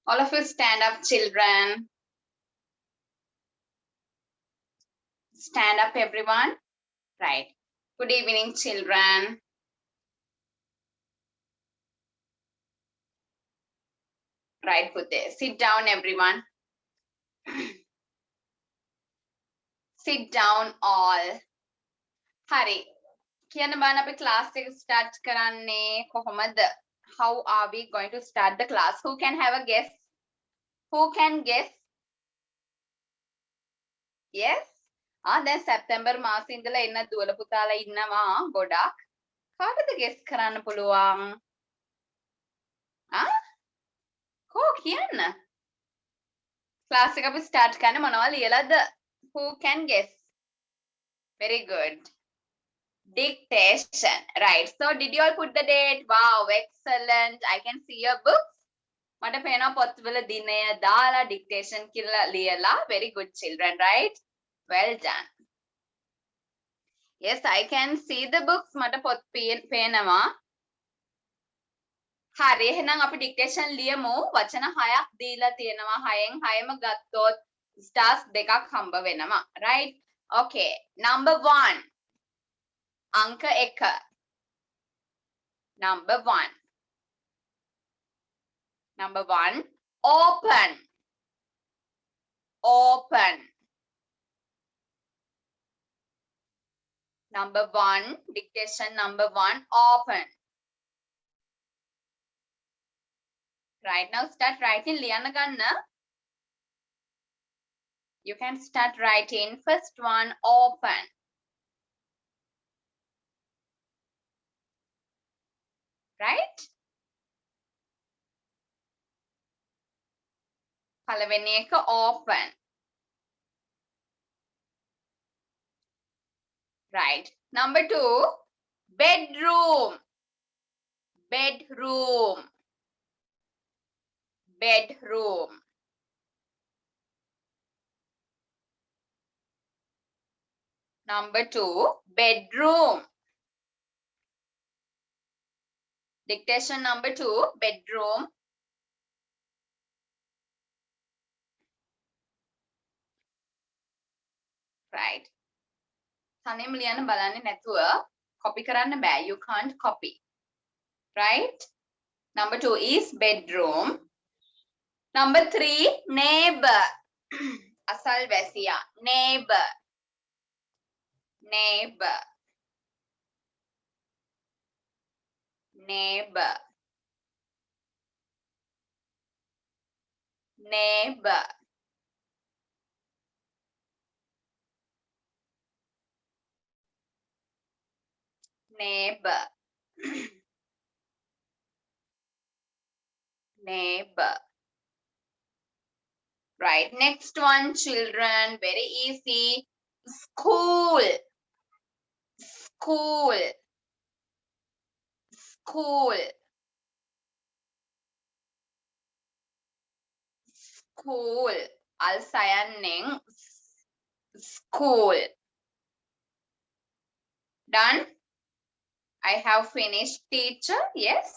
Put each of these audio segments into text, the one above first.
All of you stand up, children. Stand up, everyone. Right. Good evening, children. Right, put there. Sit down, everyone. Sit down, all. Hari. කියන්න බලන්න අපි class එක start කරන්නේ කොහොමද? How are we going to start the class? Who can have a guess? Who can guess? Yes? දැන් සැප්තැම්බර් මාසේ ඉඳලා එන්න දුවල පුතාලා ඉන්නවා ගොඩක්. කාටද guess කරන්න පුළුවන්? කෝ කියන්න? class එක අපි start කරන්න මොනවා ලියලාද? Who can guess? Very good. Dictation. Right. So did you all put the date? Wow, excellent. I can see your books. මට පේනවා පොත්වල දිනය දාලා dictation කියලා ලියලා. Very good children, right? Well done. Yes, I can see the books. මට පොත් පේනවා. හරි එහෙනම් අපි dictation ලියමු. වචන 6ක් දීලා තියෙනවා. 6න් 6ම ගත්තොත් stars දෙකක් හම්බ වෙනවා. Right? Okay. Number 1. අංක 1. Number 1. Number 1. Open. Open. Number 1. Dictation number 1. Open. Right now start writing. ලියන්න ගන්න. You can start writing. First one. Open. Right? පළවෙනි එක open. Right. Number 2. Bedroom. Bedroom. Bedroom. Number 2. Bedroom. Dictation number 2. Bedroom. Right. තනියම ලියන්න බලන්නේ නැතුව copy කරන්න බෑ. You can't copy. Right? Number 2 is bedroom. Number 3, neighbor. අසල්වැසියා. Neighbor. Neighbor. Neighbor. Neighbor. Neighbor. Neighbor. Right. Next one, children. Very easy. School. School. School. School. I'll say a name. School. Done? I have finished, teacher. Yes?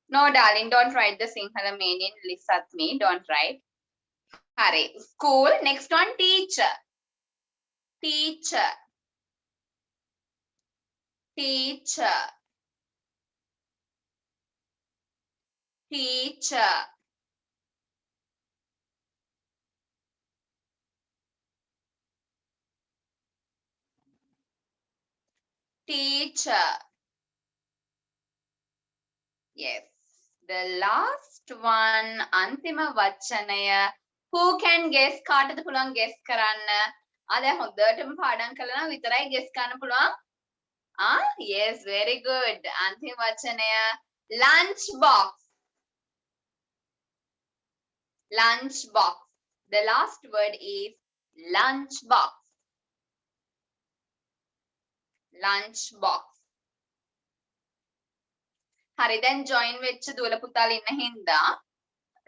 No, darling, don't write the Sinhala meaning. Lisat me. Don't write. Hurry. School. Next one, teacher. Teacher. Teacher. Teacher. Teacher. Yes. The last one, Antima Vachanaya. Who can guess? කාටද පුළුවන් guess කරන්න? දැන් හොඳටම පාඩම් කළා නම් විතරයි guess කරන්න පුළුවන්. Yes, very good. Antima Vachanaya. Lunch box. Lunch box. The last word is lunch box. Lunch box. හරි දැන් join වෙච්ච දුවල පුතාලා ඉන්න හින්දා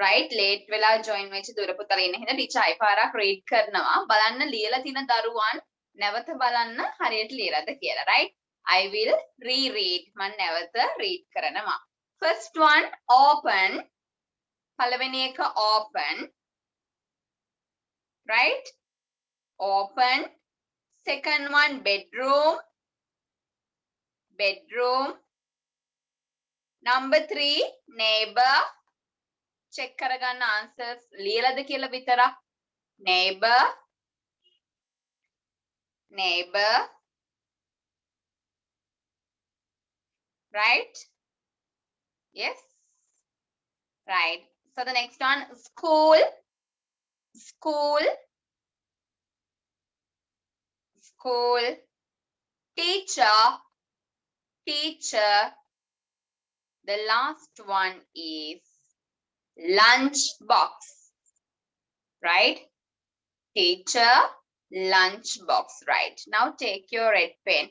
right late වෙලා join වෙච්ච දුවල පුතාලා ඉන්න හින්දා ටීචර් අය පාරක් read කරනවා බලන්න ලියලා තියෙන දරුවන් නැවත බලන්න හරියට ලියලාද කියලා right I will reread මම නැවත read කරනවා first one open පළවෙනි එක open. Right? Open. Second one bedroom. Bedroom. Number 3 neighbor. Check කරගන්න answers ලියලාද කියලා විතරක්. Neighbor. Neighbor. Right? Yes. Right. So the next one, school. School. School. Teacher. Teacher. The last one is lunch box. Right? Teacher, lunch box. Right. Now take your red pen.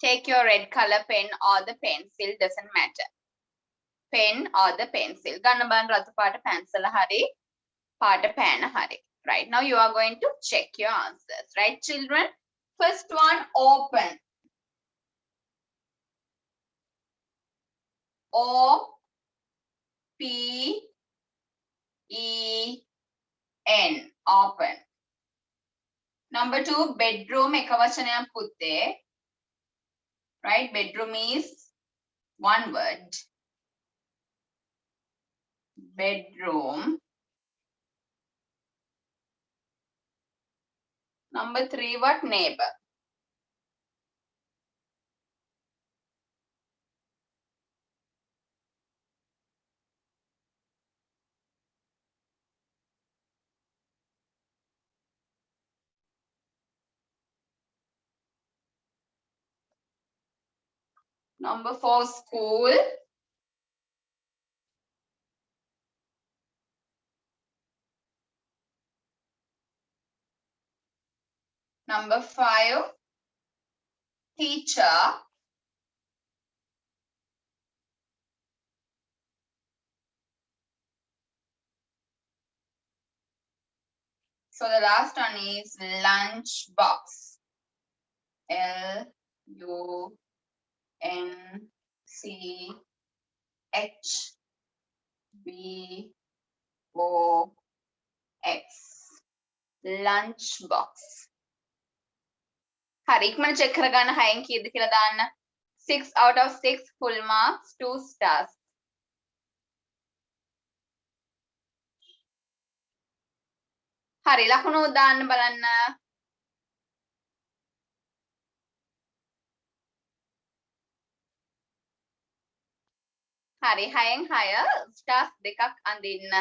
Take your red color pen or the pencil, doesn't matter. Pen or the pencil. ගන්න බලන්න රතු පාට pencil හරි පාට pen හරි. Right. Now you are going to check your answers. Right, children? First one, open. O-P-E-N. Open. Number 2, bedroom. එක වචනයක් පුතේ. Right? Bedroom is one word. Bedroom. Number 3, what? Neighbor. Number 4, school. Number 5, teacher. So the last one is lunch box. L-U-N-C-H-B-O-X. Lunch box. හරි ඉක්මනට check කරගන්න 6න් කීයද කියලා දාන්න. 6 out of 6 full marks, 2 stars. හරි ලකුණු දාන්න බලන්න. හරි 6න් 6 stars දෙකක් අඳින්න.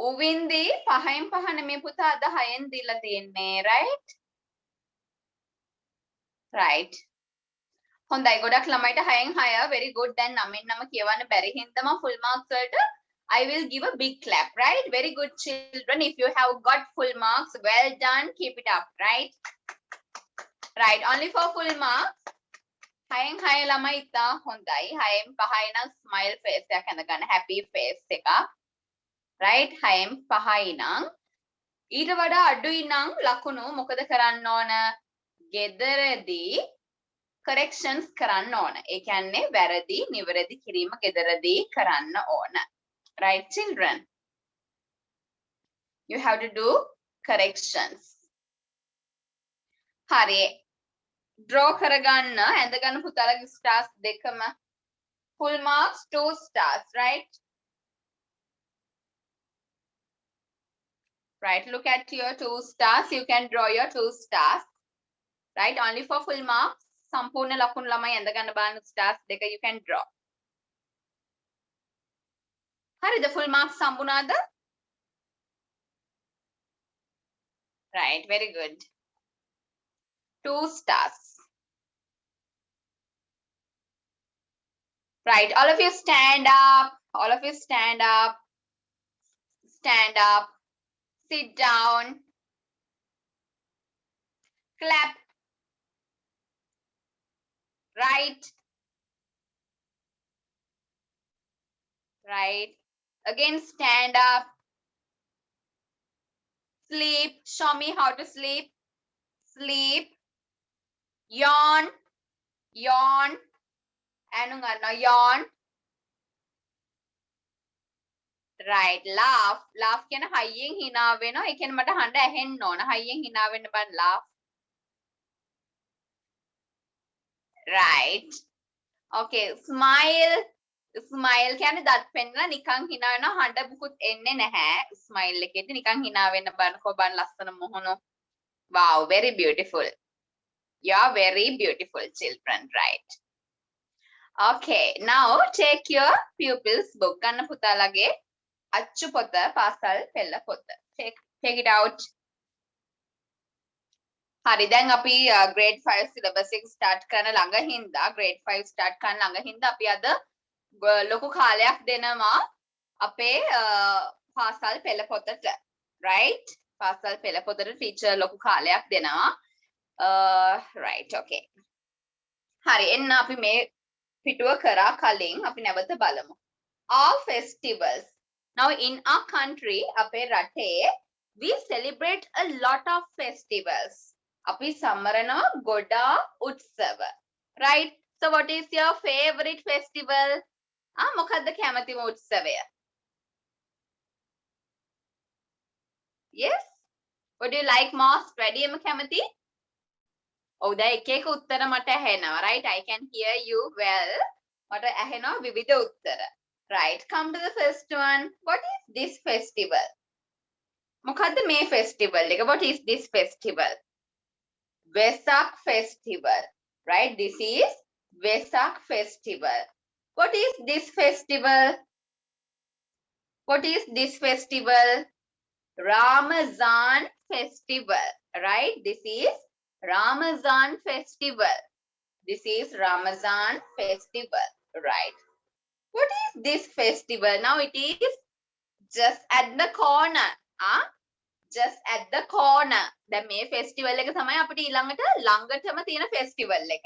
උවින්දි 5න් 5 නෙමෙයි පුතා අද 6න් දීලා තියෙන්නේ, right? Right. හොඳයි ගොඩක් ළමයිට 6න් 6 very good. දැන් 9න් 9 කියවන්න බැරි හින්දා මම full marks වලට I will give a big clap, right? Very good children. If you have got full marks, well done. Keep it up, right? Right. Only for full marks. 6න් 6 ළමයි ඉතා හොඳයි. 6න් 5යි නම් smile face එකක් හඳගන්න happy face එකක්. Right? 6න් 5යි නම් ඊට වඩා අඩුයි නම් ලකුණු මොකද කරන්න ඕන? ගෙදරදී corrections කරන්න ඕන. ඒ කියන්නේ වැරදි නිවැරදි කිරීම ගෙදරදී කරන්න ඕන. Right, children? You have to do corrections. හරි. Draw කරගන්න ඇඳගන්න පුතාලගේ stars දෙකම. Full marks 2 stars, right? Right, look at your 2 stars. You can draw your 2 stars. Right, only for full marks. සම්පූර්ණ ලකුණු ළමයි ඇඳගන්න බලන්න stars දෙක you can draw. හරිද full marks සම්බුණාද? Right, very good. 2 stars. Right, all of you stand up. All of you stand up. Stand up. Sit down. Clap. Right. Right. Again, stand up. Sleep. Show me how to sleep. Sleep. Yawn. Yawn. Yawn. right. Laugh කියන හයියෙන් hina වෙනවා. ඒ කියන්නේ මට හඬ ඇහෙන්න ඕන. හයියෙන් hina වෙන්න බෑ laugh. Right. Okay. Smile කියන්නේ දත් පෙන්නලා නිකන් hina වෙනවා. හඬ මුකුත් එන්නේ නැහැ. Smile එකේදී නිකන් hina වෙන්න බලන්නකෝ බලන්න ලස්සන මොහොන. Wow, very beautiful. You are very beautiful children, right? Okay, now take your pupils book. ගන්න පුතාලගේ අච්චු පොත පාසල් පෙළ පොත. Take it out. හරි දැන් අපි grade 5 syllabus එක start කරන ළඟ හින්දා grade 5 start කරන ළඟ හින්දා අපි අද ලොකු කාලයක් දෙනවා අපේ පාසල් පෙළ පොතට. Right? පාසල් පෙළ පොතට teacher ලොකු කාලයක් දෙනවා. Right, okay. හරි එන්න අපි මේ පිටුව කරා කලින් අපි නැවත බලමු. Our festivals. Now in our country, අපේ රටේ we celebrate a lot of festivals. අපි සමරනවා ගොඩාක් උත්සව. Right? So what is your favorite festival? මොකද්ද කැමතිම උත්සවය? Yes? What do you like most? වැඩිම කැමති? ඔව් දැන් එක එක උත්තර මට ඇහෙනවා. Right? I can hear you well. මට ඇහෙනවා විවිධ උත්තර. Right, come to the first one. What is this festival? මොකද්ද මේ festival එක? What is this festival? Vesak festival. Right, this is Vesak festival. What is this festival? What is this festival? Ramazan festival. Right, this is Ramazan festival. This is Ramazan festival. Right. What is this festival? Now it is just at the corner. Just at the corner. දැන් මේ festival එක තමයි අපිට ඊළඟට ළඟටම තියෙන festival එක.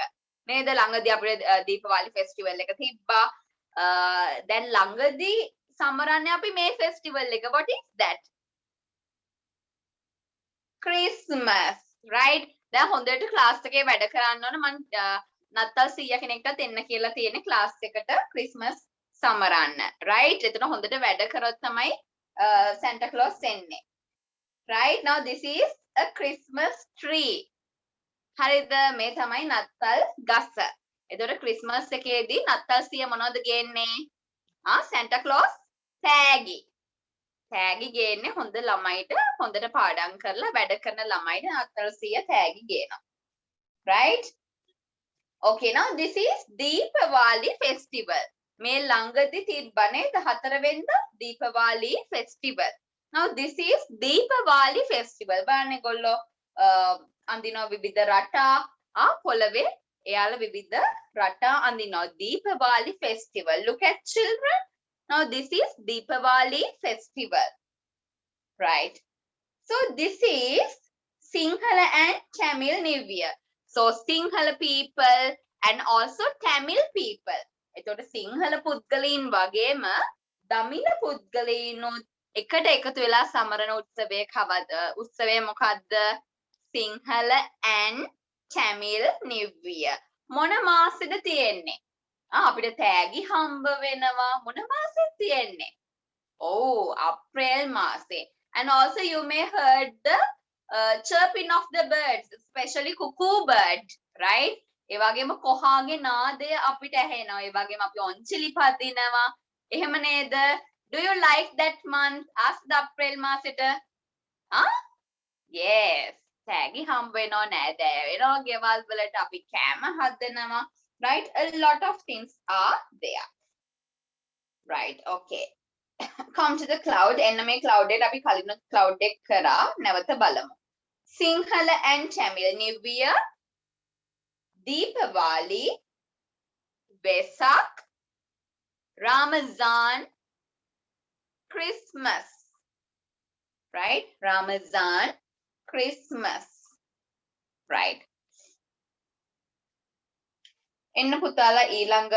නේද? ළඟදී අපිට දීපවලි festival එක තිබ්බා. දැන් ළඟදී සමරන්නේ අපි මේ festival එක. What is that? Christmas. Right? දැන් හොඳට class එකේ වැඩ කරන්න ඕන. මම නත්තල් සීයා කෙනෙක්ටත් එන්න කියලා තියෙන class එකට Christmas සමරන්න. Right? එතන හොඳට වැඩ කරොත් තමයි Santa Claus එන්නේ. Right? Now this is a Christmas tree. හරිද? මේ තමයි නත්තල් ගස. එතකොට Christmas එකේදී නත්තල් සීයා මොනවද ගේන්නේ? Santa Claus තෑගි. තෑගි ගේන්නේ හොඳ ළමයිට හොඳට පාඩම් කරලා වැඩ කරන ළමයිට නත්තල් සීයා තෑගි ගේනවා. Right? Okay, now this is Deepavali festival. මේ ළඟදී තිබ්බනේ 14 වෙනිදා Deepavali festival. Now this is Deepavali festival. බලන්න ගොල්ලෝ අඳිනවා විවිධ රටා පොළවේ එයාලා විවිධ රටා අඳිනවා Deepavali festival. Look at children. Now this is Deepavali festival. Right. So this is Sinhala and Tamil New Year. So Sinhala people and also Tamil people. එතකොට සිංහල පුද්ගලයන් වගේම දමිළ පුද්ගලයන්ුත් එකට එකතු වෙලා සමරන උත්සවය කවද? උත්සවය මොකද්ද? Sinhala and Tamil New Year. මොන මාසෙද තියෙන්නේ? අපිට තෑගි හම්බ වෙනවා. මොන මාසෙද තියෙන්නේ? Oh, April මාසේ. And also you may heard the chirping of the birds, especially cuckoo bird, right? ඒ වගේම කොහාගේ නාදය අපිට ඇහෙනවා. ඒ වගේම අපි ඔන්චිලි පදිනවා. එහෙම නේද? Do you like that month? අස්ද April මාසෙට? Yes. තෑගි හම්බ වෙනවා නෑදෑ වෙනවා ගෙවල් වලට අපි කෑම හදනවා. Right? A lot of things are there. Right. Okay. Come to the cloud. එන්න මේ cloud එක අපි කලින් cloud එක කරා. නැවත බලමු. Sinhala and Tamil New Year, Deepavali, Vesak, Ramazan, Christmas. Right? Ramazan, Christmas. Right? එන්න පුතාලා ඊළඟ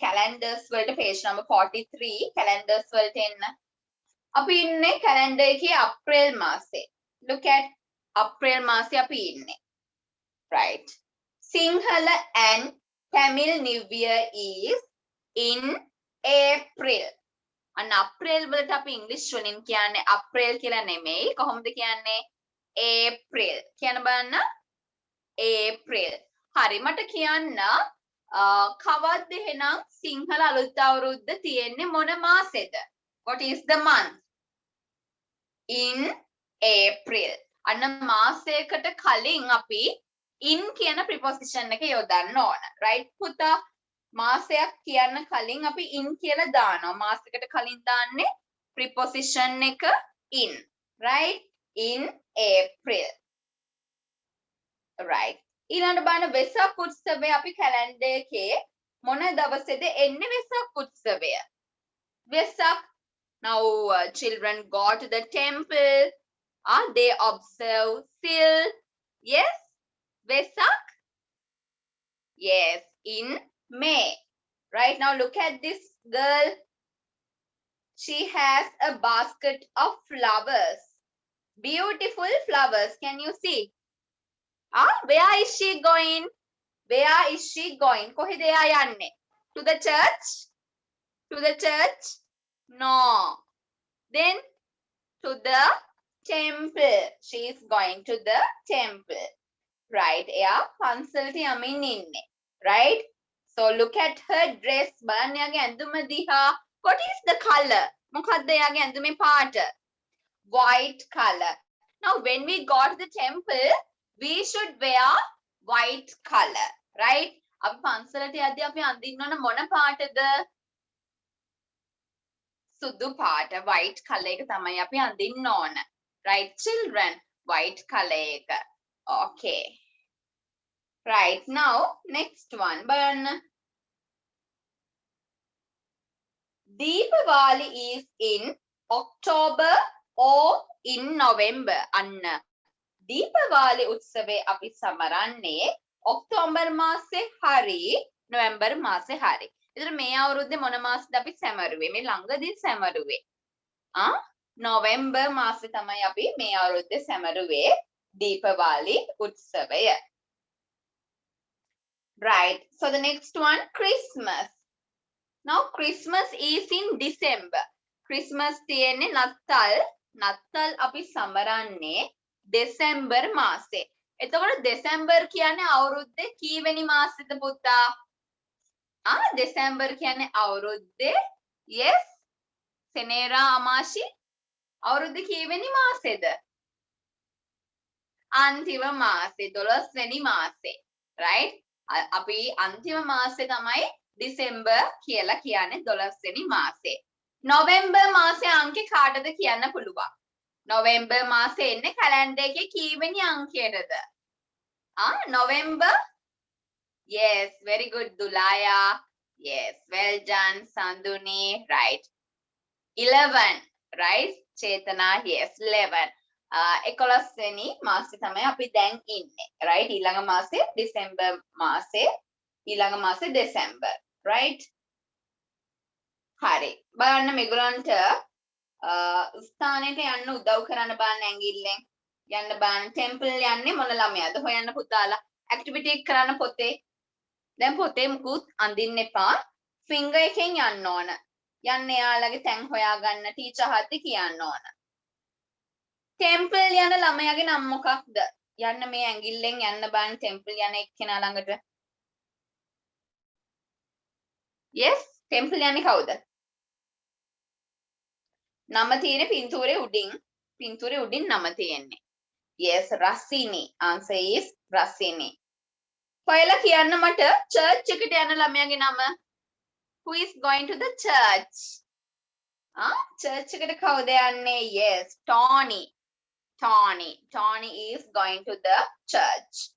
calendars වලට page number 43 calendars වලට එන්න. අපි ඉන්නේ calendar එකේ අප්‍රේල් මාසේ. Look at අප්‍රේල් මාසේ අපි ඉන්නේ. Right? Sinhala and Tamil New Year is in April. අන්න අප්‍රේල් වලට අපි ඉංග්‍රීසි වලින් කියන්නේ අප්‍රේල් කියලා නෙමෙයි. කොහොමද කියන්නේ? ඒප්‍රිල්. කියන්න බලන්න. ඒප්‍රිල්. හරි මට කියන්න කවද්ද එහෙනම් සිංහල අලුත් අවුරුද්ද තියෙන්නේ මොන මාසෙද? What is the month? In April. අන්න මාසයකට කලින් අපි in කියන preposition එක යොදන්න ඕන. right පුතා? මාසයක් කියන්න කලින් අපි in කියලා දානවා. මාසයකට කලින් දාන්නේ preposition එක in. right? In April. right. ඊළඟට බලන්න වෙසක් උත්සවය අපි කැලෙන්ඩර් එකේ මොන දවසේද එන්නේ වෙසක් උත්සවය? Vesak. Now children go to the temple. They observe still. Yes? Vesak? Yes, in May. Right now look at this girl. She has a basket of flowers. Beautiful flowers. Can you see? Where is she going? Where is she going? කොහෙද එයා යන්නේ? To the church? To the church? No. Then to the temple. She is going to the temple. Right? එයා පන්සලට යමින් ඉන්නේ. Right? So look at her dress. බලන්න එයාගේ ඇඳුම දිහා. What is the color? මොකක්ද එයාගේ ඇඳුමේ පාට? White color. Now when we go to the temple, we should wear white color. Right? අපි පන්සලට යද්දී අපි අඳින්න ඕන මොන පාටද? සුදු පාට white color එක තමයි අපි අඳින්න ඕන. Right children? White color එක. Okay. Right now next one. බලන්න. Deepavali is in October or in November. අන්න දීපවාලි උත්සවය අපි සමරන්නේ ඔක්තෝබර් මාසේ හරි නොවැම්බර් මාසේ හරි. ඒතර මේ අවුරුද්දේ මොන මාසෙද අපි සැමරුවේ? මේ ළඟදී සැමරුවේ. නොවැම්බර් මාසේ තමයි අපි මේ අවුරුද්දේ සැමරුවේ දීපවාලි උත්සවය. Right. So the next one, Christmas. Now Christmas is in December. Christmas තියෙන්නේ නත්තල්. නත්තල් අපි සමරන්නේ දෙසැම්බර් මාසේ. එතකොට දෙසැම්බර් කියන්නේ අවුරුද්දේ කීවෙනි මාසෙද පුතා? දෙසැම්බර් කියන්නේ අවුරුද්දේ yes සෙනේරා අමාෂි අවුරුද්දේ කීවෙනි මාසෙද? අන්තිම මාසේ 12 වෙනි මාසේ. right? අපි අන්තිම මාසේ තමයි දෙසැම්බර් කියලා කියන්නේ 12 වෙනි මාසේ. නොවැම්බර් මාසේ අංකේ කාටද කියන්න පුළුවන්? නොවැම්බර් මාසේ එන්නේ කැලෙන්ඩර් එකේ කීවෙනි අංකයටද? November? Yes, very good Dulaya. Yes, well done Sanduni. Right. 11. Right? Chetana, yes, 11. 11 වෙනි මාසේ තමයි අපි දැන් ඉන්නේ. Right? ඊළඟ මාසේ December මාසේ ඊළඟ මාසේ December. Right? හරි. බලන්න මේගොල්ලන්ට ස්ථානෙට යන්න උදව් කරන්න බලන්න ඇඟිල්ලෙන්. යන්න බලන්න ටෙම්පල් යන්නේ මොන ළමයාද හොයන්න පුතාලා. ඇක්ටිවිටි කරන්න පොතේ. දැන් පොතේ මුකුත් අඳින්න එපා. ෆින්ගර් එකෙන් යන්න ඕන. යන්න එයාලගේ තැන් හොයාගන්න ටීචර් හද්දි කියන්න ඕන. ටෙම්පල් යන ළමයාගේ නම මොකක්ද? යන්න මේ ඇඟිල්ලෙන් යන්න බලන්න ටෙම්පල් යන එක්කෙනා ළඟට. yes ටෙම්පල් යන්නේ කවුද? නම තියෙන පින්තූරේ උඩින්. පින්තූරේ උඩින් නම තියෙන්නේ. yes Rasini. Answer is Rasini. හොයලා කියන්න මට church එකට යන ළමයාගේ නම. Who is going to the church? church එකට කවුද යන්නේ? yes Tony. Tony. Tony is going to the church.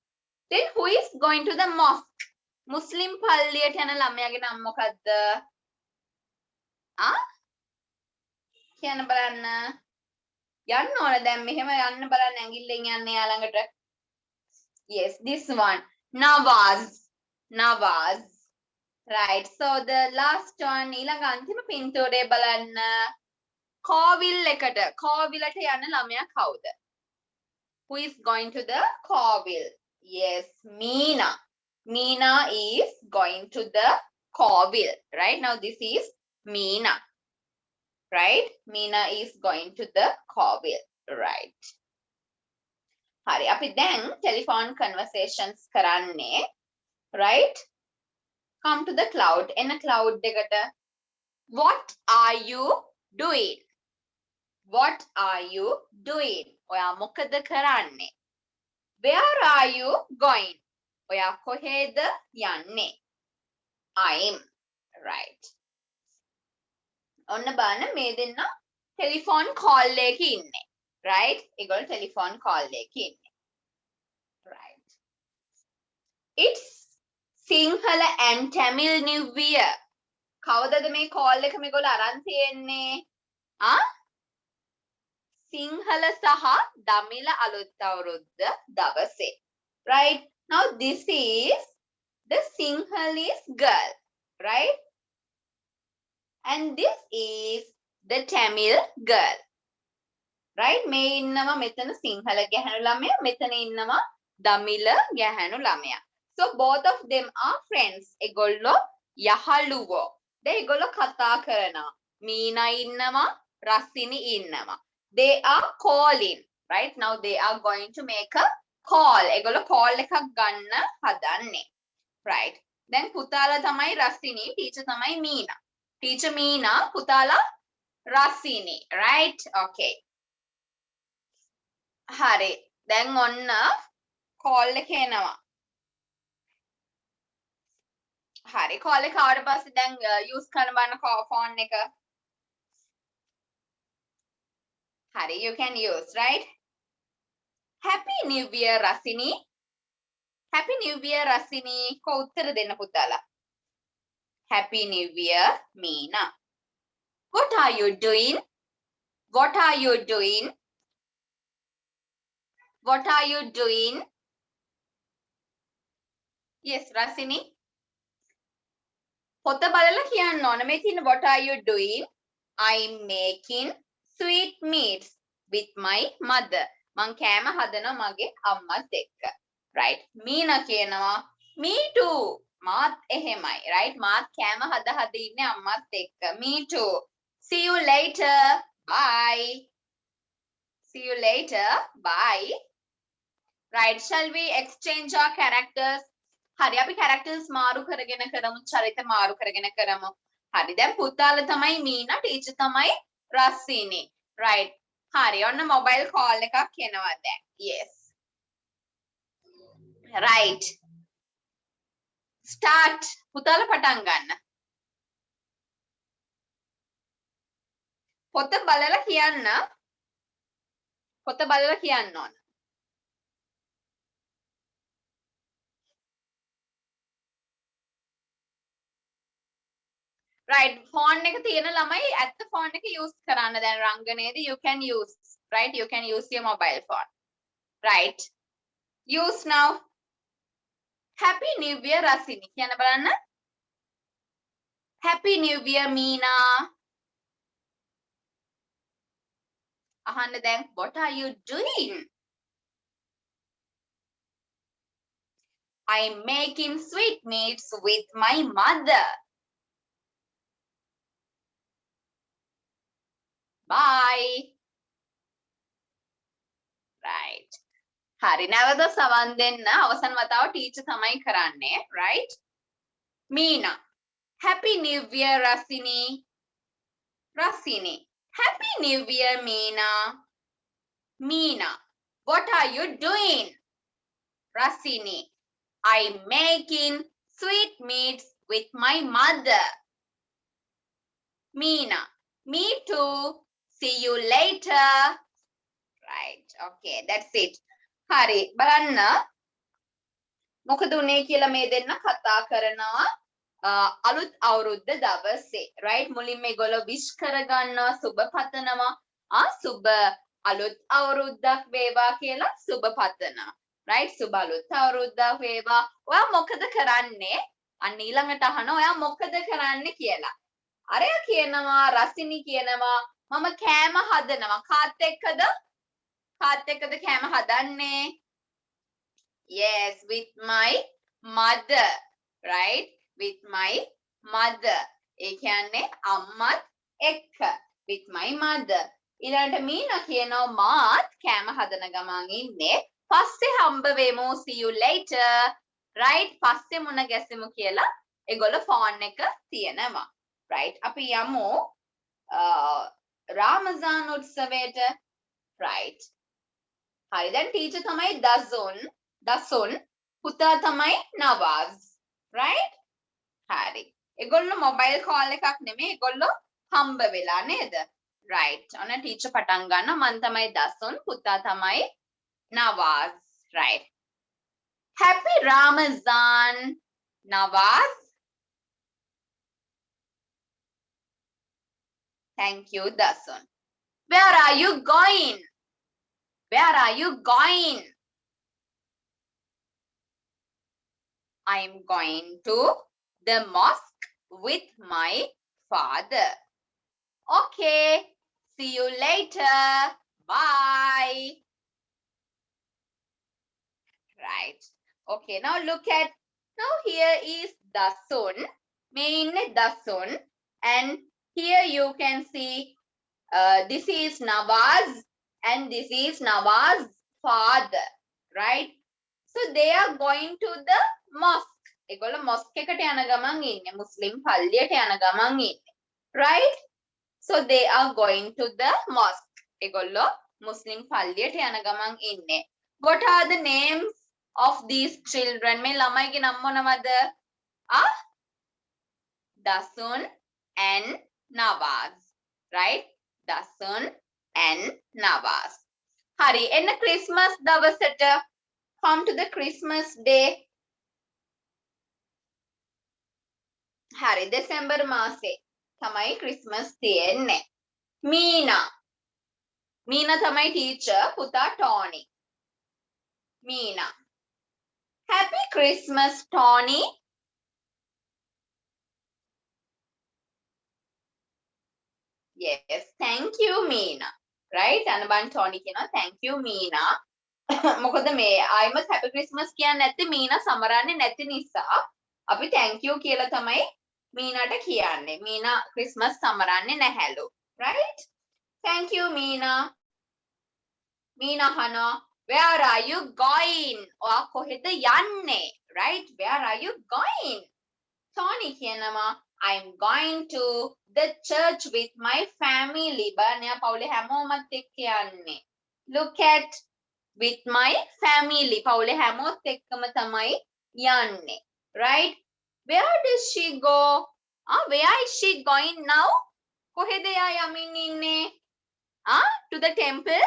Then who is going to the mosque? Muslim පල්ලියට යන ළමයාගේ නම මොකද්ද? කියන්න බලන්න. යන්න ඕන දැන් මෙහෙම යන්න බලන්න ඇඟිල්ලෙන් යන්න යා ළඟට. yes this one Nawaz. Nawaz. right so the last one ඊළඟ අන්තිම පින්තූරේ බලන්න. කෝවිල් එකට කෝවිලට යන ළමයා කවුද? who is going to the කෝවිල්? yes Meena. Meena is going to the කෝවිල්. right now this is Meena. right? Meena is going to the Kobil, right? hari api then telephone conversations karanne, right? Come to the cloud. In a cloud dekata, what are you doing? What are you doing? ඔයා මොකද කරන්නේ? Where are you going? ඔයා කොහෙද යන්නේ? I'm, right. ඔන්න බලන්න මේ දෙන්න ටෙලිෆෝන් කෝල් එකේ ඉන්නේ, right? ඒගොල්ලෝ ටෙලිෆෝන් කෝල් එකේ ඉන්නේ, right. It's Sinhala and Tamil New Year. කවදද මේ කෝල් එක මේගොල්ලෝ අරන් තියෙන්නේ? සිංහල සහ දමිළ අලුත් අවුරුද්ද දවසේ, right? Now this is the Sinhalese girl, right? And this is the Tamil girl, right? මේ ඉන්නවා මෙතන සිංහල ගැහැණු ළමයා, මෙතන ඉන්නවා දමිළ ගැහැණු ළමයා. So both of them are friends. ඒගොල්ලෝ යහළුවෝ. දැන් ඒගොල්ලෝ කතා කරනවා. මීනා ඉන්නවා, රසිනි ඉන්නවා. They are calling, right? Now they are going to make a call. ඒගොල්ලෝ call එකක් ගන්න හදන්නේ, right? දැන් පුතාලා තමයි රසිනි, teacher තමයි Meena. Teacher Meena, Putala, Rasini, right? Okay. Hari. Then onna call එක එනවා. Hari call එක ආවට පස්සේ දැන් use කරන බන්න phone එක. Hari, you can use, right? Happy New Year, Rasini. Happy New Year, Rasini. කො උත්තර දෙන්න පුතාලා. Happy New Year, Meena. What are you doing? What are you doing? What are you doing? Yes, Rasini. පොත බලලා කියන්න ඕන. මේ තියෙන what are you doing? I'm making sweet meats with my mother. මං කෑම හදනවා මගේ අම්මත් එක්ක. Right? Meena කියනවා me too. මාත් එහෙමයි, right? මාත් කෑම හද ඉන්නේ අම්මත් එක්ක. Me too. See you later. Bye. See you later. Bye. Right, shall we exchange our characters? Hari අපි characters මාරු කරගෙන කරමු, චරිත මාරු කරගෙන කරමු. හරි, දැන් පුතාලා තමයි මීනා, ටීචර් තමයි රස්සිනි. Right. හරි, ඔන්න mobile call එකක් එනවා දැන්. Yes. Right. Start. පුතාලා පටන් ගන්න. පොත බලලා කියන්න. පොත බලලා කියන්න ඕන. Right, phone එක තියෙන ළමයි ඇත්ත phone එක use කරන්න දැන් රංගනේදී you can use, right? You can use your mobile phone. Right. Use now. Happy New Year, Rasini. කියන්න බලන්න. Happy New Year, Meena. අහන්න දැන් what are you doing? I'm making sweetmeats with my mother. Bye. Right. හරි, නැවත සවන් දෙන්න. අවසන් වතාව teacher තමයි කරන්නේ, right? Meena. Happy New Year, Rasini. Rasini. Happy New Year, Meena. Meena. What are you doing? Rasini. I'm making sweetmeats with my mother. Meena. Me too. See you later. Right. Okay, that's it. හරි, බලන්න. මොකද උනේ කියලා මේ දෙන්න කතා කරනවා අලුත් අවුරුද්ද දවසේ, right? මුලින්ම මේගොල්ලෝ wish කරගන්නවා, සුබ පතනවා. සුබ අලුත් අවුරුද්දක් වේවා කියලා සුබ පතනවා. right? සුබ අලුත් අවුරුද්දක් වේවා. ඔයා මොකද කරන්නේ? අන්න ඊළඟට අහනවා ඔයා මොකද කරන්නේ කියලා. අරයා කියනවා, රසිනි කියනවා මම කෑම හදනවා. කාත් එක්කද? කාත් එක්කද කෑම හදන්නේ? Yes, with my mother, right? With my mother. ඒ කියන්නේ අම්මත් එක්ක. with my mother. ඊළඟට මීනා කියනවා මාත් කෑම හදන ගමන් ඉන්නේ. පස්සේ හම්බ වෙමු. See you later. right? පස්සේ මුණ ගැසෙමු කියලා ඒගොල්ලෝ ෆෝන් එක තියනවා. right? අපි යමු රාමසාන් උත්සවයට. right? හරි දැන් ටීචර් තමයි දසුන් පුතා තමයි නවාස්. right? හරි. ඒගොල්ලෝ මොබයිල් කෝල් එකක් නෙමෙයි ඒගොල්ලෝ හම්බ වෙලා නේද? right. ඔන්න ටීචර් පටන් ගන්න මම තමයි දසුන් පුතා තමයි Nawaz. right. happy Ramazan Nawaz. thank you Dasun. where are you going? where are you going? I am going to the mosque with my father. okay, see you later. bye. right. okay, now look at, now here is Dasun, main Dasun, and here you can see this is Nawaz and this is Nawaz's father. right? so they are going to the mosque. ඒගොල්ලෝ mosque එකට යන ගමන් ඉන්නේ, මුස්ලිම් පල්ලියට යන ගමන් ඉන්නේ. right? so they are going to the mosque. ඒගොල්ලෝ මුස්ලිම් පල්ලියට යන ගමන් ඉන්නේ. what are the names of these children? මේ ළමයිගේ නම් මොනවද? Dasun and Nawaz. right? Dasun and Nawaz. hari එන්න Christmas දවසට. come to the Christmas day. hari December මාසේ තමයි Christmas තියෙන්නේ. මීනා තමයි teacher, පුතා Tony. Meena. happy Christmas Tony. yes, thank you Meena. right? අනබන් Tony කියනවා thank you Meena. මොකද මේ ආයිමත් happy Christmas කියන්නේ නැත්තේ මීනා සමරන්නේ නැති නිසා අපි thank you කියලා තමයි මීනාට කියන්නේ. Meena Christmas සමරන්නේ නැහැලු. right? thank you Meena. Meena අහනවා where are you going? ඔයා කොහෙද යන්නේ? right? where are you going? Tony කියනවා I'm going to the church with my family. බලන්න පවුලේ හැමෝමත් එක්ක යන්නේ. look at with my family. පවුලේ හැමෝත් එක්කම තමයි යන්නේ. right? where does she go? where is she going now? කොහෙද එයා යමින් ඉන්නේ? to the temple?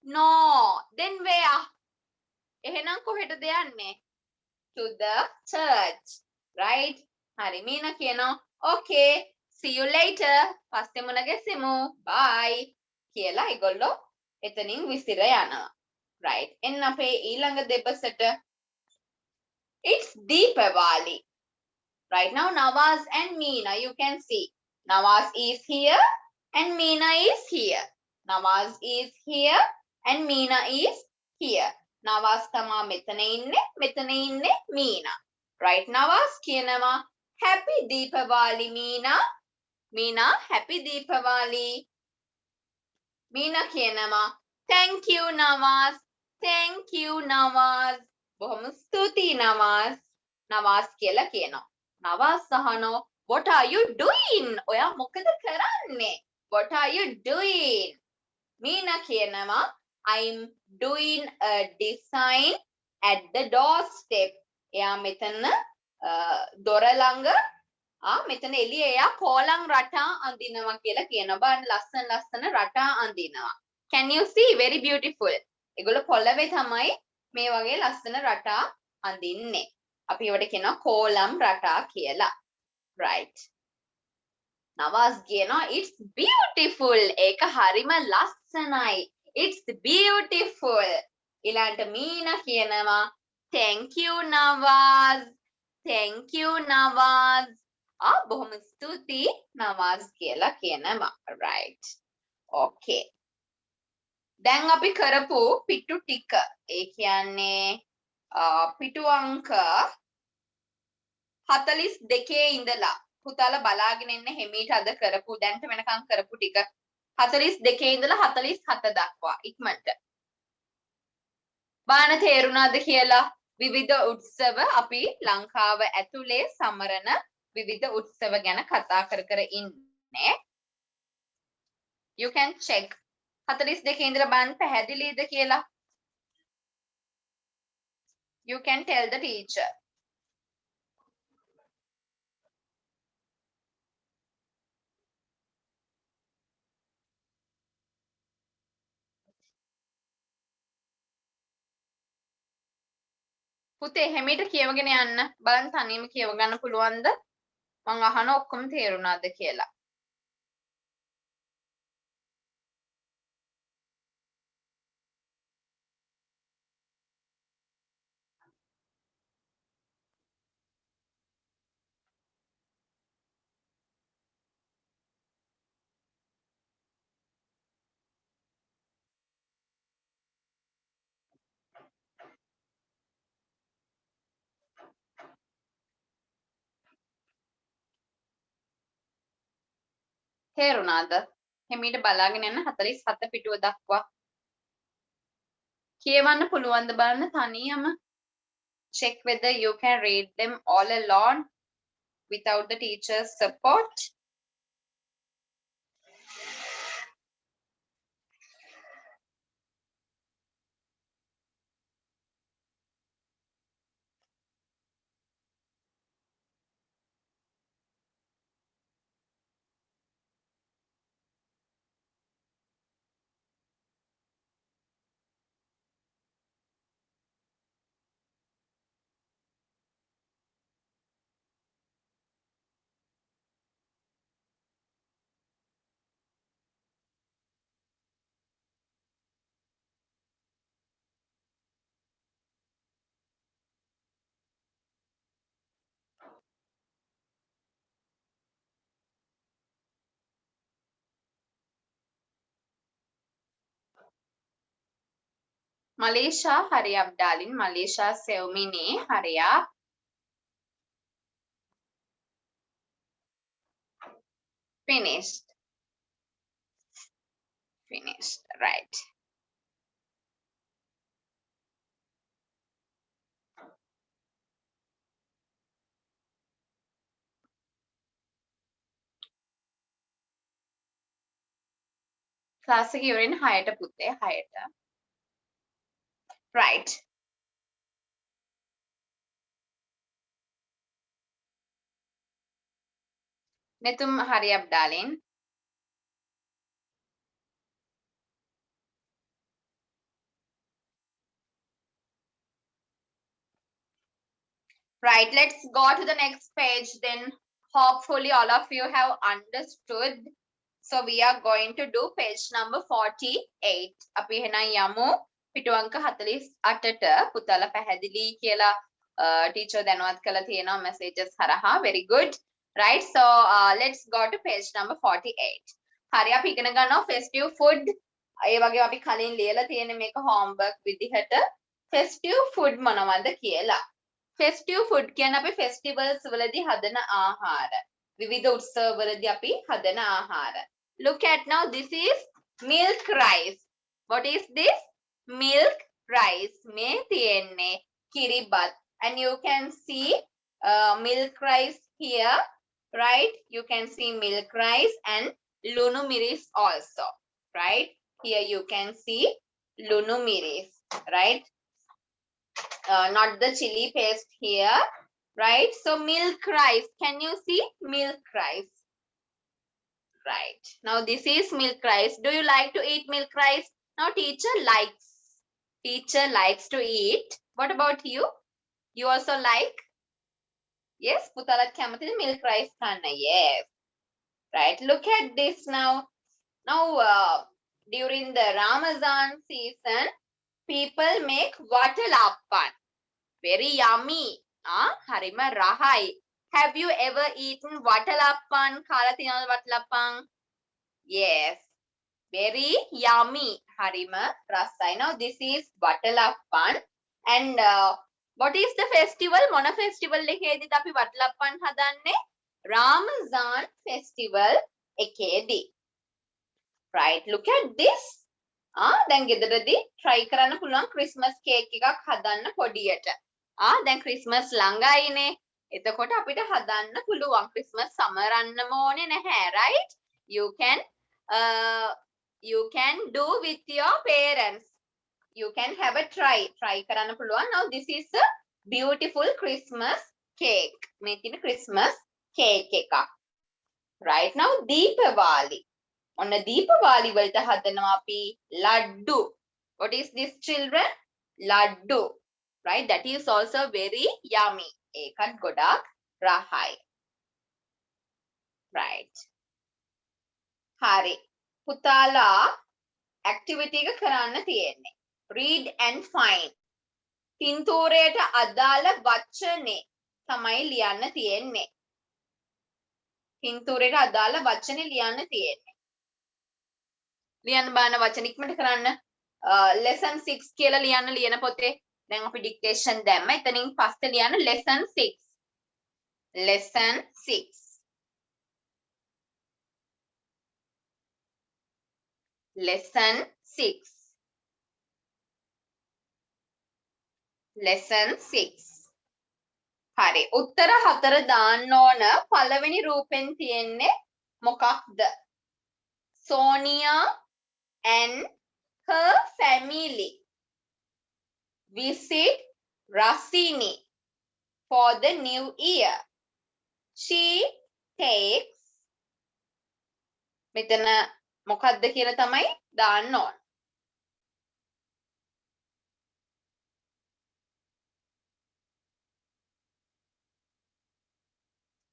no. then where? එහෙනම් කොහෙටද යන්නේ? to the church. right? hari Meena කියනවා okay, see you later. පස්සේ මුණ ගැසෙමු. bye කියලා ඒගොල්ලෝ එතනින් විසිර යනවා. right? එන්න අපේ ඊළඟ දෙබසට. it's Deepavali. right now Nawaz and Meena, you can see Nawaz is here and Meena is here. Nawaz is here and Meena is here. Nawaz තමා මෙතන ඉන්නේ Meena. right? Nawaz කියනවා happy Deepavali Meena. Meena happy Deepavali. Meena කියනවා thank you Nawaz. thank you Nawaz. බොහොම ස්තුතියි Nawaz. Nawaz කියලා කියනවා. Nawaz අහනවා what are you doing? ඔයා මොකද කරන්නේ? what are you doing? Meena කියනවා I'm doing a design at the doorstep. එයා මෙතන දොර ළඟ මෙතන එළිය එයා කෝලම් රටා අඳිනවා කියලා කියනවා. බලන්න ලස්සන රටා අඳිනවා. can you see? very beautiful. ඒගොල්ලෝ පොළවේ තමයි මේ වගේ ලස්සන රටා අඳින්නේ. අපි ඒවට කියනවා කෝලම් රටා කියලා. right? Nawaz කියනවා it's beautiful. ඒක හරිම ලස්සනයි. it's beautiful. ඊළඟට Meena කියනවා thank you Nawaz. thank you Nawaz. බොහොම ස්තුතියි Nawaz කියලා කියනවා. right? okay. දැන් අපි කරපු පිටු ටික. ඒ කියන්නේ පිටු අංක 42 ඉඳලා පුතාලා බලාගෙන ඉන්න හිමීට අද කරපු දැන්ට වෙනකම් කරපු ටික 42 ඉඳලා 47 දක්වා ඉක්මනට බාන තේරුණාද කියලා විවිධ උත්සව අපි ලංකාව ඇතුලේ සමරන විවිධ උත්සව ගැන කතා කර ඉන්නේ you can check 42 ඉඳලා බලන්න පැහැදිලිද කියලා you can tell the teacher පුතේ හැමීට කියවගෙන යන්න බලන්න තනියම කියව ගන්න පුළුවන්ද මං අහන ඔක්කොම තේරුණාද කියලා තේරුණාද හිමීට බලාගෙන යන්න 47 පිටුව දක්වා කියවන්න පුළුවන්ද බලන්න තනියම check whether you can read them all alone without the teacher's support Malaysia, hurry up, darling. Malaysia, Seumini, hurry up. Finished. Finished. Right. Class එක ඉවරින් 6ට පුතේ 6ට. Right. Netum, hurry up, darling. Right, let's go to the next page then. Hopefully all of you have understood. So we are going to do page number 48. අපි එහෙනම් යමු පිටු අංක 48ට පුතාලා පැහැදිලි කියලා teacher දැනුවත් කළා තියෙනවා messages හරහා. Very good. Right, so let's go to page number 48. හරි අපි ඉගෙන ගන්නවා festive food. ඒ වගේම අපි කලින් ලියලා තියෙන මේක homework විදිහට festive food මොනවද කියලා. festive food කියන්නේ අපි festivals වලදී හදන ආහාර. විවිධ උත්සව වලදී අපි හදන ආහාර. Look at now, this is milk rice. What is this? Milk rice. මේ තියෙන්නේ කිරිබත්. And you can see milk rice here, right? You can see milk rice and lunu miris also, right? Here you can see lunu miris, right? Not the chili paste here, right? So milk rice, can you see milk rice? Right, now this is milk rice. Do you like to eat milk rice? Now teacher likes to eat. What about you? You also like? Yes, putalat kamathida milk rice kanna. Yes, right. Look at this now. During the Ramadan season, people make watalapan. Very yummy. Harima rahai. Have you ever eaten watalapan? Kala tiyana watalapan? Yes. Very yummy. Harima rasai. Now this is watalapan. And what is the festival? Mona festival එකේදීත් අපි watalapan හදන්නේ? Ramazan festival එකේදී. Right, look at this. දැන් ගෙදරදී try කරන්න පුළුවන් Christmas cake එකක් හදන්න පොඩියට. දැන් Christmas ළඟයිනේ. එතකොට අපිට හදන්න පුළුවන්. Christmas සමරන්නම ඕනේ නැහැ, right? You can do with your parents. You can have a try කරන්න පුළුවන්. Now this is a beautiful Christmas cake. මේ තියෙන Christmas cake එකක්. Right, now Deepavali. ඔන්න දීපවාලි වලට හදනවා අපි laddu. What is this, children? Laddu. Right, that is also very yummy. ඒකත් ගොඩාක් රහයි. Right. හරි. පුතාලා activity එක කරන්න තියෙන්නේ. Read and find. පින්තූරයට අදාළ වචනේ තමයි ලියන්න තියෙන්නේ. පින්තූරයට අදාළ වචනේ ලියන්න තියෙන්නේ. ලියන්න බලන්න වචන ඉක්මනට කරන්න. lesson 6 කියලා ලියන්න ලියන පොතේ. දැන් අපි dictation දැම්ම. එතනින් පස්සේ ලියන්න lesson 6. lesson 6. lesson 6. lesson 6. හරි. උත්තර 4 දාන්න ඕන. පළවෙනි රූපෙන් තියෙන්නේ මොකක්ද? Sonia and her family visit Rasini for the new year. She takes මෙතන මොකක්ද කියලා තමයි දාන්න ඕන.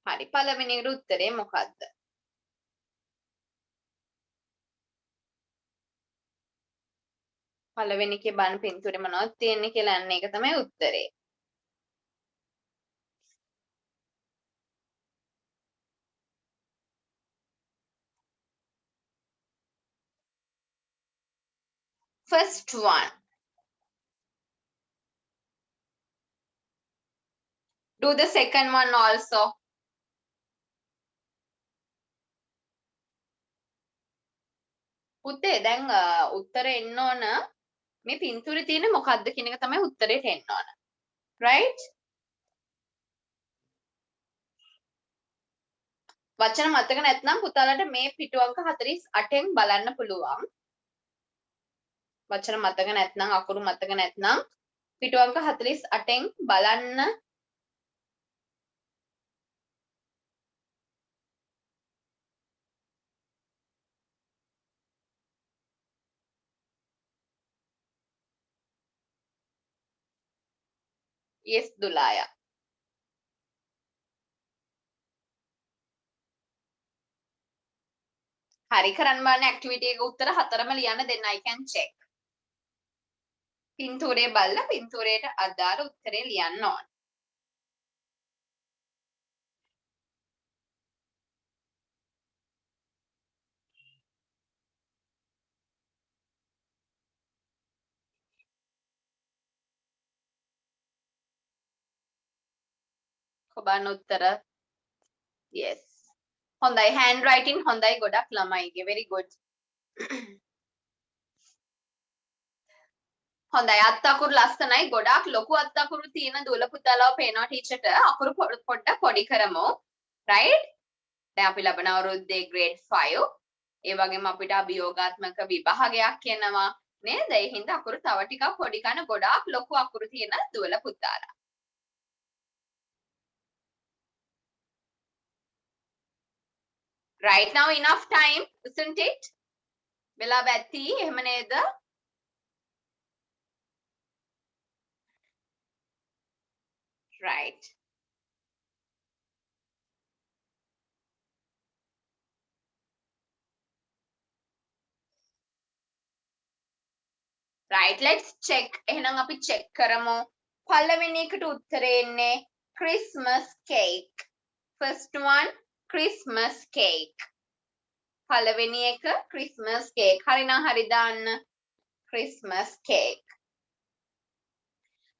හරි, පළවෙනි උත්තරේ මොකක්ද? පළවෙනි එකේ බලන්න පින්තූරේ මොනවද තියෙන්නේ කියලා අන්න ඒක තමයි උත්තරේ. First one. Do the second one also. පුතේ දැන් උත්තර එන්න ඕන. මේ පින්තූරේ තියෙන මොකක්ද කියන එක තමයි උත්තරේට එන්න ඕන. Right? වචන මතක නැත්නම් පුතාලට මේ පිටු අංක 48න් බලන්න පුළුවන්. වචන මතක නැත්නම් අකුරු මතක නැත්නම් පිටු අංක 48න් බලන්න. Yes, Dulaya. හරි, කරන්න බලන්න activity එක උත්තර 4ම ලියන්න දෙන්න. I can check. පින්තූරේ බලලා පින්තූරයට අදාළ උත්තරේ ලියන්න ඕන. කොබන්න උත්තර. Yes. හොඳයි, handwriting හොඳයි ගොඩක් ළමයිගේ. very good. හොඳයි, අත් අකුරු ලස්සනයි. ගොඩාක් ලොකු අත් අකුරු තියෙන දුවල පුතාලව පේනවා ටීචර්ට. අකුරු පොඩ්ඩක් පොඩි කරමු. right? දැන් අපි ලබන අවුරුද්දේ grade 5. ඒ වගේම අපිට අභියෝගාත්මක විභාගයක් එනවා නේද? ඒ හින්දා අකුරු තව ටිකක් පොඩි කරන ගොඩාක් ලොකු අකුරු තියෙන දුවල පුතාලා. Right now enough time, isn't it? වෙලා බැත්ති එහෙම නේද? Right. Right, let's check. එහෙනම් අපි check කරමු. පළවෙනි එකට උත්තරේ එන්නේ Christmas cake. First one, Christmas cake. පළවෙනි එක Christmas cake. හරි නම් හරි දාන්න. Christmas cake.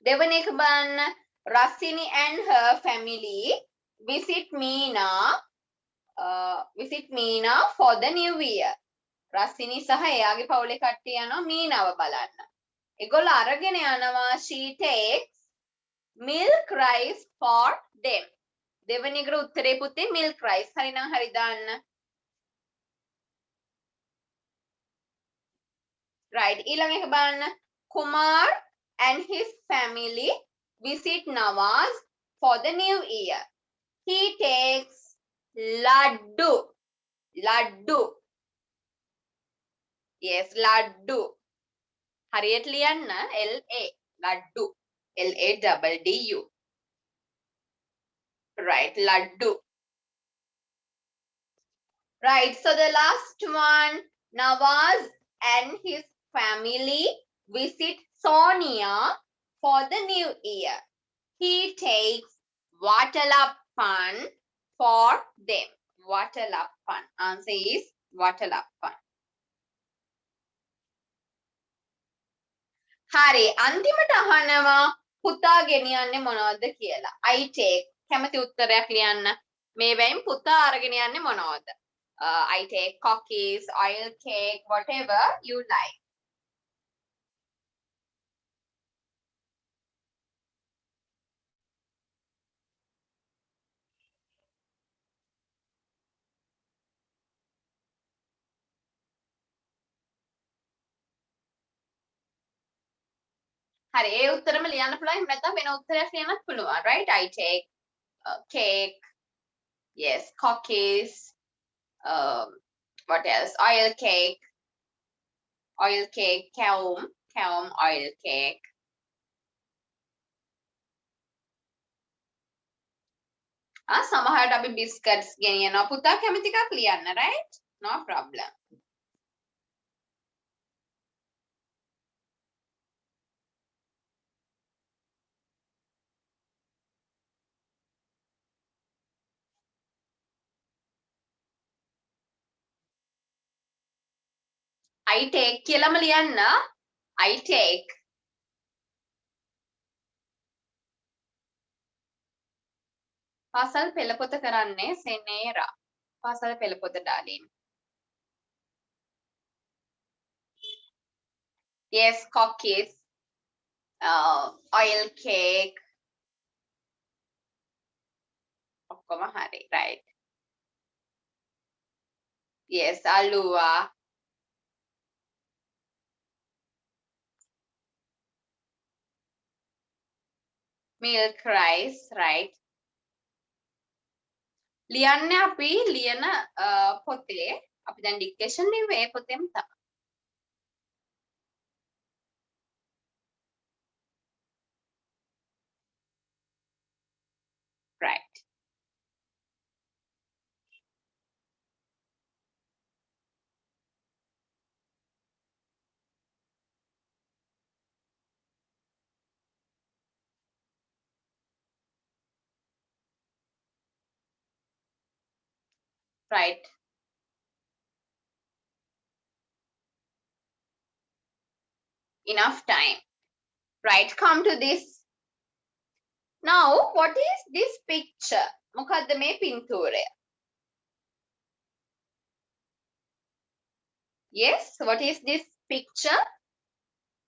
දෙවෙනි එක බලන්න. Rasini and her family visit Meena for the new year. Rasini සහ එයාගේ පවුලේ කට්ටිය යනවා මීනාව බලන්න. ඒගොල්ලෝ අරගෙන යනවා she takes milk rice for them. දෙවෙනි එකට උත්තරේ පුතේ milk rice. හරිනම් හරි දාන්න. right ඊළඟ එක බලන්න. Kumar and his family visit Nawaz for the new year. He takes laddu. Yes, laddu. හරියට ලියන්න LA laddu. LADDU. Right, laddu. Right, so the last one, Nawaz and his family visit Sonia for the new year. He takes Vatalappan for them. Vatalappan. Answer is Vatalappan. හරි අන්තිමට අහනවා පුතා ගෙනියන්නේ මොනවද කියලා. I take කැමති උත්තරයක් ලියන්න. මේ වෙයින් පුතා අරගෙන යන්නේ මොනවද? I take cookies, oil cake, whatever you like. හරි ඒ උත්තරම ලියන්න පුළුවන්. එහෙම නැත්නම් වෙන උත්තරයක් ලියන්නත් පුළුවන්. Right? I take cake. Yes, cookies. What else? Oil cake, kaum, oil cake. සමහරට අපි biscuits ගෙනියනවා. පුතා කැමති එකක් ලියන්න, right? No problem. I take කියලාම ලියන්න. I take. පාසල් පෙළපොත කරන්නේ සෙනේරා. පාසල් පෙළපොත darling. Yes, cookies. Oil cake. ඔක්කොම හරි, right. Yes, alua. Milk rice, right. ලියන්නේ අපි ලියන පොතේ අපි දැන් dictation ලිව්වේ ඒ පොතේම තමයි. Right. Right. Enough time. Right, come to this. Now, what is this picture? මොකද්ද මේ පින්තූරය? Yes, what is this picture?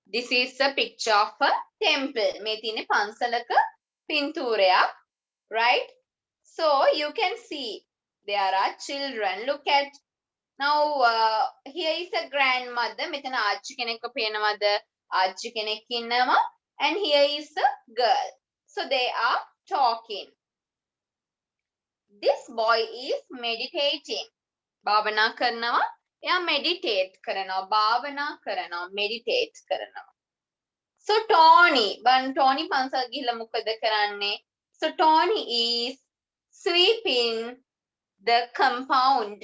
This is a picture of a temple. මේ තියෙන්නේ පන්සලක පින්තූරයක්, right? So you can see there are children. Look at now. Here is a grandmother. මෙතන ආච්චි කෙනෙක්ව පේනවද? ආච්චි කෙනෙක් ඉන්නවා. And here is a girl. So they are talking. This boy is meditating. භාවනා කරනවා. එයා meditate කරනවා. භාවනා කරනවා. meditate කරනවා. So Tony, Tony පන්සල් ගිහිල්ලා මොකද කරන්නේ? So Tony is sweeping the compound.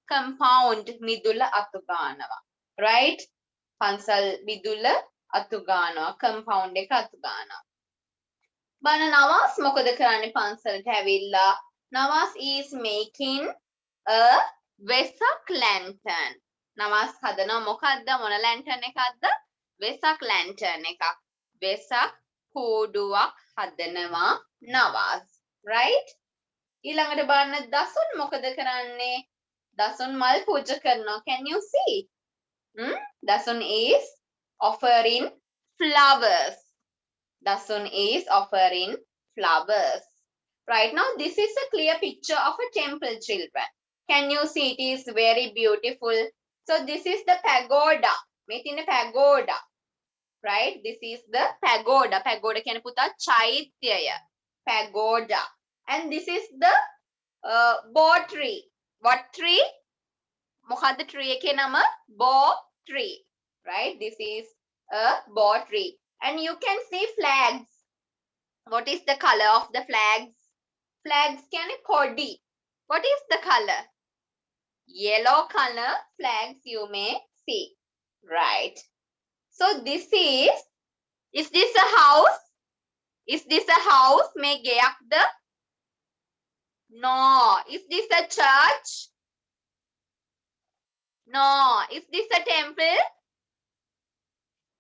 Compound මිදුල අතු ගන්නවා. Right? පන්සල් මිදුල අතු ගන්නවා. compound එක අතු ගන්නවා. බලන්න නවාස් මොකද කරන්නේ පන්සලට ඇවිල්ලා? Nawaz is making a Vesak lantern. Nawaz හදනවා මොකද්ද? මොන lantern එකක්ද? Vesak lantern එකක්. Vesak කූඩුවක් හදනවා Nawaz. Right? ඊළඟට බලන්න දසුන් මොකද කරන්නේ? දසුන් මල් පූජා කරනවා. Can you see? Dasun is offering flowers. Dasun is offering flowers. Right now, this is a clear picture of a temple, children. Can you see? It is very beautiful. So this is the pagoda. Metin pagoda. Right? This is the pagoda. Pagoda කියන පුතා චෛත්‍යය. Pagoda. And this is the bo tree. What tree? මොකද්ද tree එකේ නම? Bo tree. Right? This is a bo tree. And you can see flags. What is the color of the flags? Flags කියන්නේ කොඩි. What is the color? Yellow color flags you may see. Right. So this is this a house? Is this a house? මේ ගෙයක්ද? No. Is this a church? No. Is this a temple?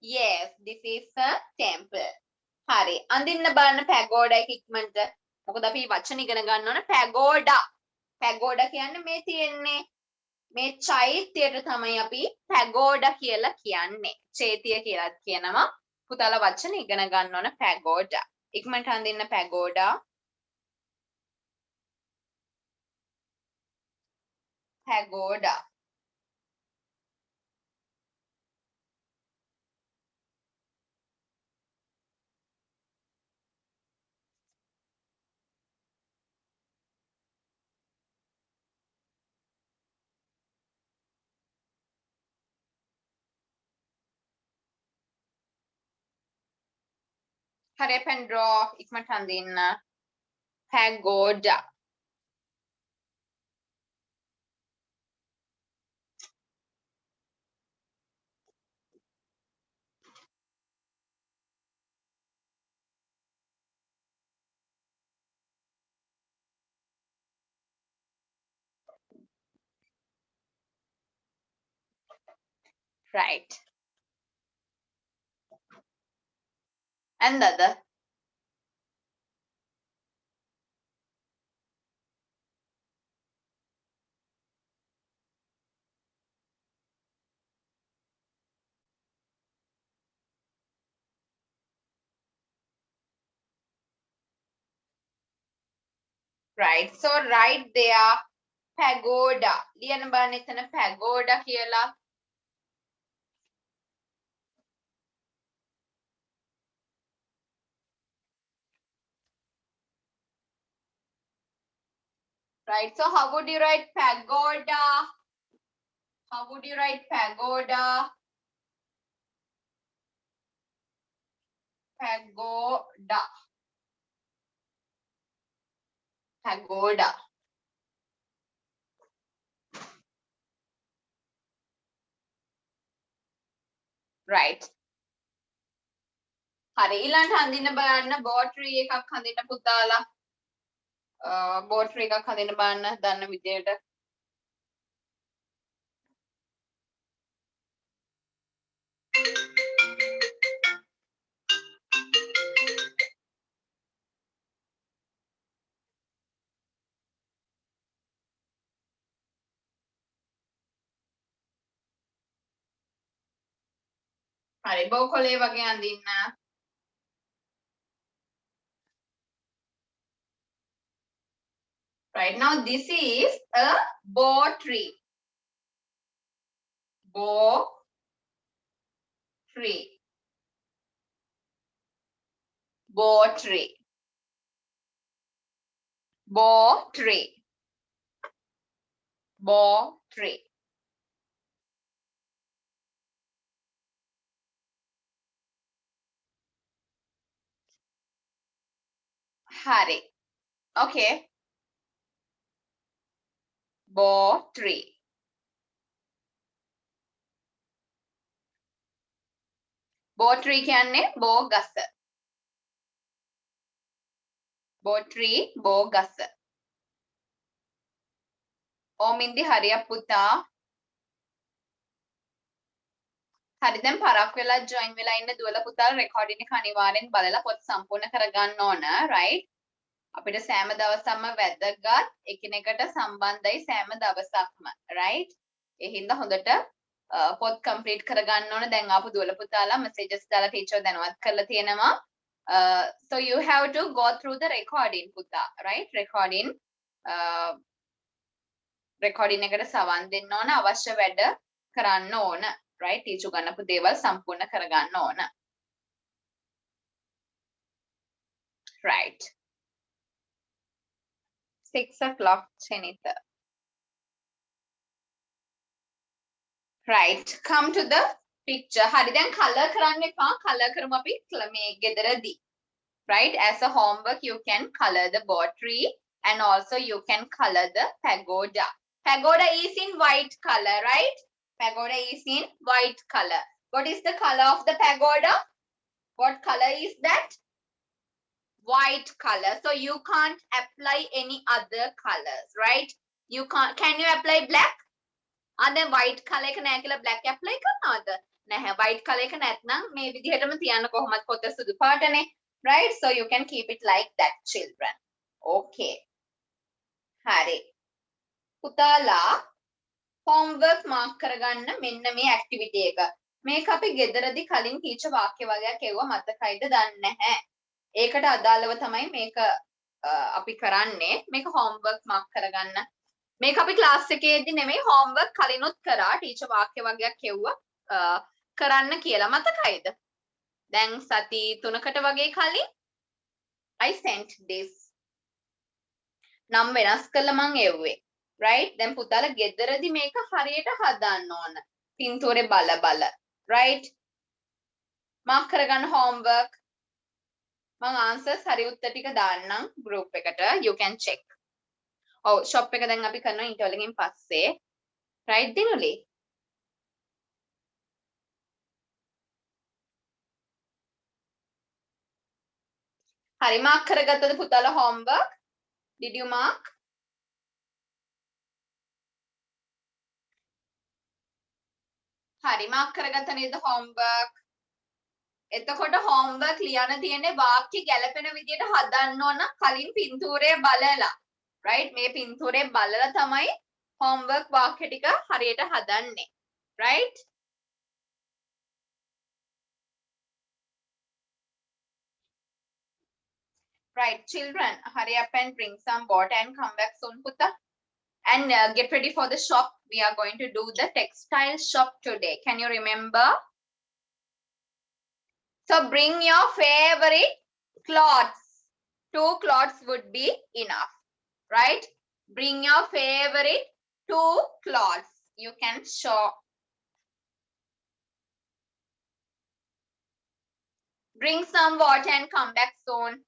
Yes, this is a temple. හරි. අඳින්න බලන්න pagoda එක ඉක්මනට. මොකද අපි වචන ඉගෙන ගන්න ඕන pagoda. Pagoda කියන්නේ මේ තියෙන්නේ මේ චෛත්‍යයට තමයි අපි pagoda කියලා කියන්නේ. චෛත්‍ය කියලා කියනවා. පුතාලා වචන ඉගෙන ගන්න ඕන pagoda. ඉක්මනට අඳින්න pagoda. Pagoda. හරි pen draw ඉක්මනට අඳින්න pagoda. Right. And the other. Right. So right there pagoda. ලියන්න බලන්න එතන pagoda කියලා. Right. So how would you write pagoda? How would you write pagoda? Pagoda. Pagoda. Right. හරි ඊළඟට අඳින්න බලන්න බෝට්‍රි එකක් අඳින්න පුතාලා. බෝට්‍රි එකක් අඳින්න බලන්න දන්න විදියට. හරි බෝකොලේ වගේ අඳින්න. Right now this is a bow tree. Bow tree. Bow tree. Bow tree. Bow tree. හරි. Okay. Bow tree. Bow tree කියන්නේ බෝ ගස. Bow tree බෝ ගස. ඕමින්දි හරියක් පුතා. හරි දැන් පරක් වෙලා join වෙලා ඉන්න දුවලා පුතාලා recording එක අනිවාර්යෙන් බලලා පොත් සම්පූර්ණ කරගන්න ඕන right අපිට සෑම දවසක්ම වැදගත් එකිනෙකට සම්බන්ධයි සෑම දවසක්ම right ඒ හින්දා හොඳට පොත් කම්ප්ලීට් කරගන්න ඕන දැන් ආපු දුවල පුතාලා මෙසේජස් දාලා ටීචර් දැනුවත් කරලා තියෙනවා so you have to go through the recording පුතා right recording එකට සවන් දෙන්න ඕන අවශ්‍ය වැඩ කරන්න ඕන right ටීචර් ගන්නපු දේවල් සම්පූර්ණ කරගන්න ඕන right 6 o'clock Chenita. Right, come to the picture. හරි දැන් color කරන්න එපා. color කරමු අපි මේ ගෙදරදී. Right, as a homework you can color the board tree and also you can color the pagoda. Pagoda is in white color, right? Pagoda is in white color. What is the color of the pagoda? What color is that? White color. So you can't apply any other colors, right? You can't. Can you apply black? Then white color එක නෑ කියලා black apply කරනවද? නැහැ. white color එක නැත්නම් මේ විදිහටම තියන්න කොහොමද පොත සුදු පාටනේ. Right? So you can keep it like that, children. Okay. හරි. පුතාලා homework mark කරගන්න මෙන්න මේ activity එක. මේක අපි ගෙදරදී කලින් teacher වාක්‍ය වගේක් එවුවා මතකයිද දන්නේ නැහැ. ඒකට අදාළව තමයි මේක අපි කරන්නේ. මේක homework mark කරගන්න. මේක අපි ක්ලාස් එකේදී නෙමෙයි homework කලිනුත් කරා ටීචර් වාක්‍ය වගේක් කියුවා කරන්න කියලා මතකයිද දැන් සති 3කට වගේ කලින් I sent this නම් වෙනස් කරලා මං එව්වේ right දැන් පුතාලා ගෙදරදී මේක හරියට හදන්න ඕන පින්තූරේ බල right මාක් කරගන්න homework මං answers හරි උත්තර ටික දාන්නම් group එකට you can check Oh, shop එක දැන් අපි කරනවා ඉන්ටර්වල් එකෙන් පස්සේ. right දිනුලි? හරි මාක් කරගත්තද පුතාලා homework? Did you mark? හරි මාක් කරගත්ත නේද homework? එතකොට homework ලියන්න තියෙන්නේ වාක්‍ය ගැලපෙන විදියට හදන්න ඕන කලින් පින්තූරය බලලා. right මේ පින්තූරේ බලලා තමයි homework වාක්‍ය ටික හරියට හදන්නේ right right children hurry up and bring some water and come back soon puta and get ready for the shop we are going to do the textile shop today can you remember so bring your favorite clothes 2 clothes would be enough right bring your favorite 2 clothes you can show bring some water and come back soon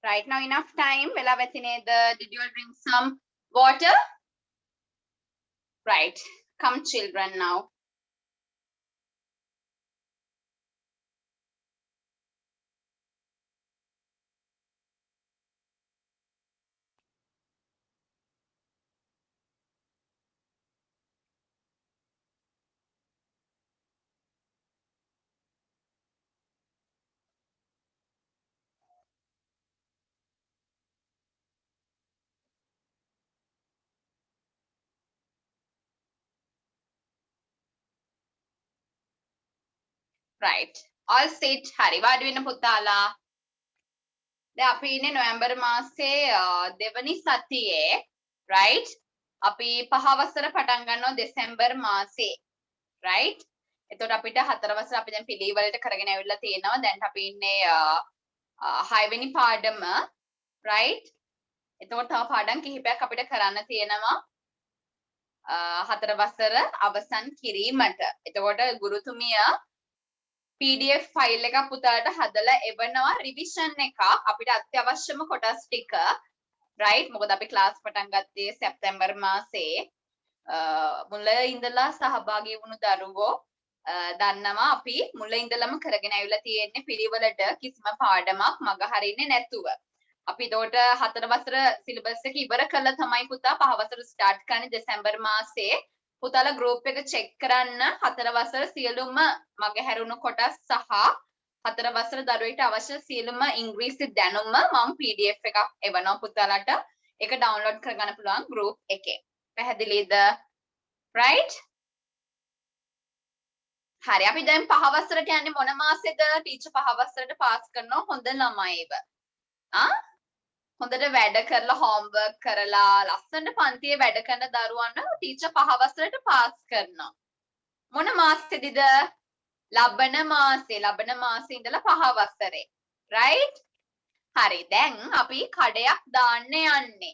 Right now enough time. Vela vetineda. Did you all drink some water? Right. Come children now. Right. All sit. Hari වාඩි වෙන්න පුතාලා. දැන් අපි ඉන්නේ නොවැම්බර් මාසේ දෙවනි සතියේ. Right? අපි පහවසර පටන් ගන්නවා දෙසැම්බර් මාසේ. Right? එතකොට අපිට හතරවසර අපි දැන් පිළිවෙලට කරගෙන ඇවිල්ලා තියෙනවා. දැන් අපි ඉන්නේ 6 වෙනි පාඩම. Right? එතකොට තව පාඩම් කිහිපයක් අපිට කරන්න තියෙනවා. හතර වසර අවසන් කිරීමට. එතකොට ගුරුතුමිය PDF ෆයිල් එකක් පුතාලට හදලා එවනවා රිවිෂන් එකක් අපිට අත්‍යවශ්‍යම කොටස් ටික right මොකද අපි ක්ලාස් පටන් ගත්තේ සැප්තැම්බර් මාසේ මුල ඉඳලා සහභාගී වුණු දරුවෝ දන්නවා අපි මුල ඉඳලම කරගෙන ඇවිල්ලා තියෙන්නේ පිළිවෙලට කිසිම පාඩමක් මග හරින්නේ නැතුව අපි එතකොට හතර වසර සිලබස් එක ඉවර කළා තමයි පුතා පහ වසර ස්ටාර්ට් කරන්නේ දෙසැම්බර් මාසේ පුතාලා ගෲප් එක චෙක් කරන්න හතර වසර සියලුම මගහැරුණු කොටස් සහ හතර වසර දරුවෙක්ට අවශ්‍ය සියලුම ඉංග්‍රීසි දැනුම මම PDF එකක් එවනවා පුතාලාට ඒක ඩවුන්ලෝඩ් කරගන්න පුළුවන් ගෲප් එකේ පැහැදිලිද right හරි අපි දැන් පහ වසරට යන්නේ මොන මාසෙද ටීචර් පහ වසරට පාස් කරනවා හොඳ ළමයිව හොඳට වැඩ කරලා හෝම්වර්ක් කරලා ලස්සනට පන්තියේ වැඩ කරන දරුවන්ව ටීචර් පහ වසරට පාස් කරනවා මොන මාසෙදිද ලබන මාසේ ඉඳලා පහ වසරේ right හරි දැන් අපි කඩයක් දාන්න යන්නේ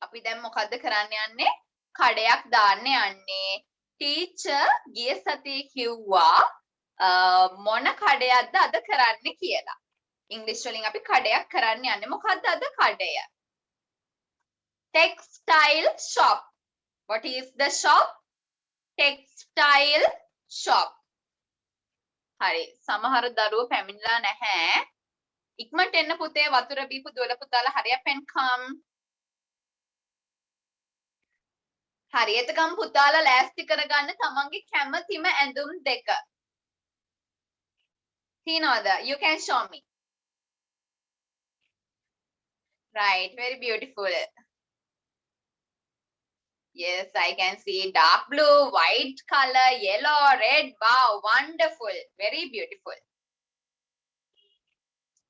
අපි දැන් මොකද්ද කරන්න යන්නේ කඩයක් දාන්න යන්නේ ටීචර් ගිය සතියේ කිව්වා මොන කඩයක්ද අද කරන්න කියලා ඉංග්‍රීසි වලින් අපි කඩයක් කරන්න යන්නේ මොකද්ද අද කඩය textile shop what is the shop textile shop හරි සමහර දරුවෝ පැමිණලා නැහැ ඉක්මනට එන්න පුතේ වතුර බීපු දුවල පුතාලා හරියට පෙන් කම් හරි එතකම් පුතාලා ලෑස්ති කරගන්න තමන්ගේ කැමතිම ඇඳුම් දෙක තියනවද you can show me right very beautiful yes I can see dark blue white color yellow red wow wonderful very beautiful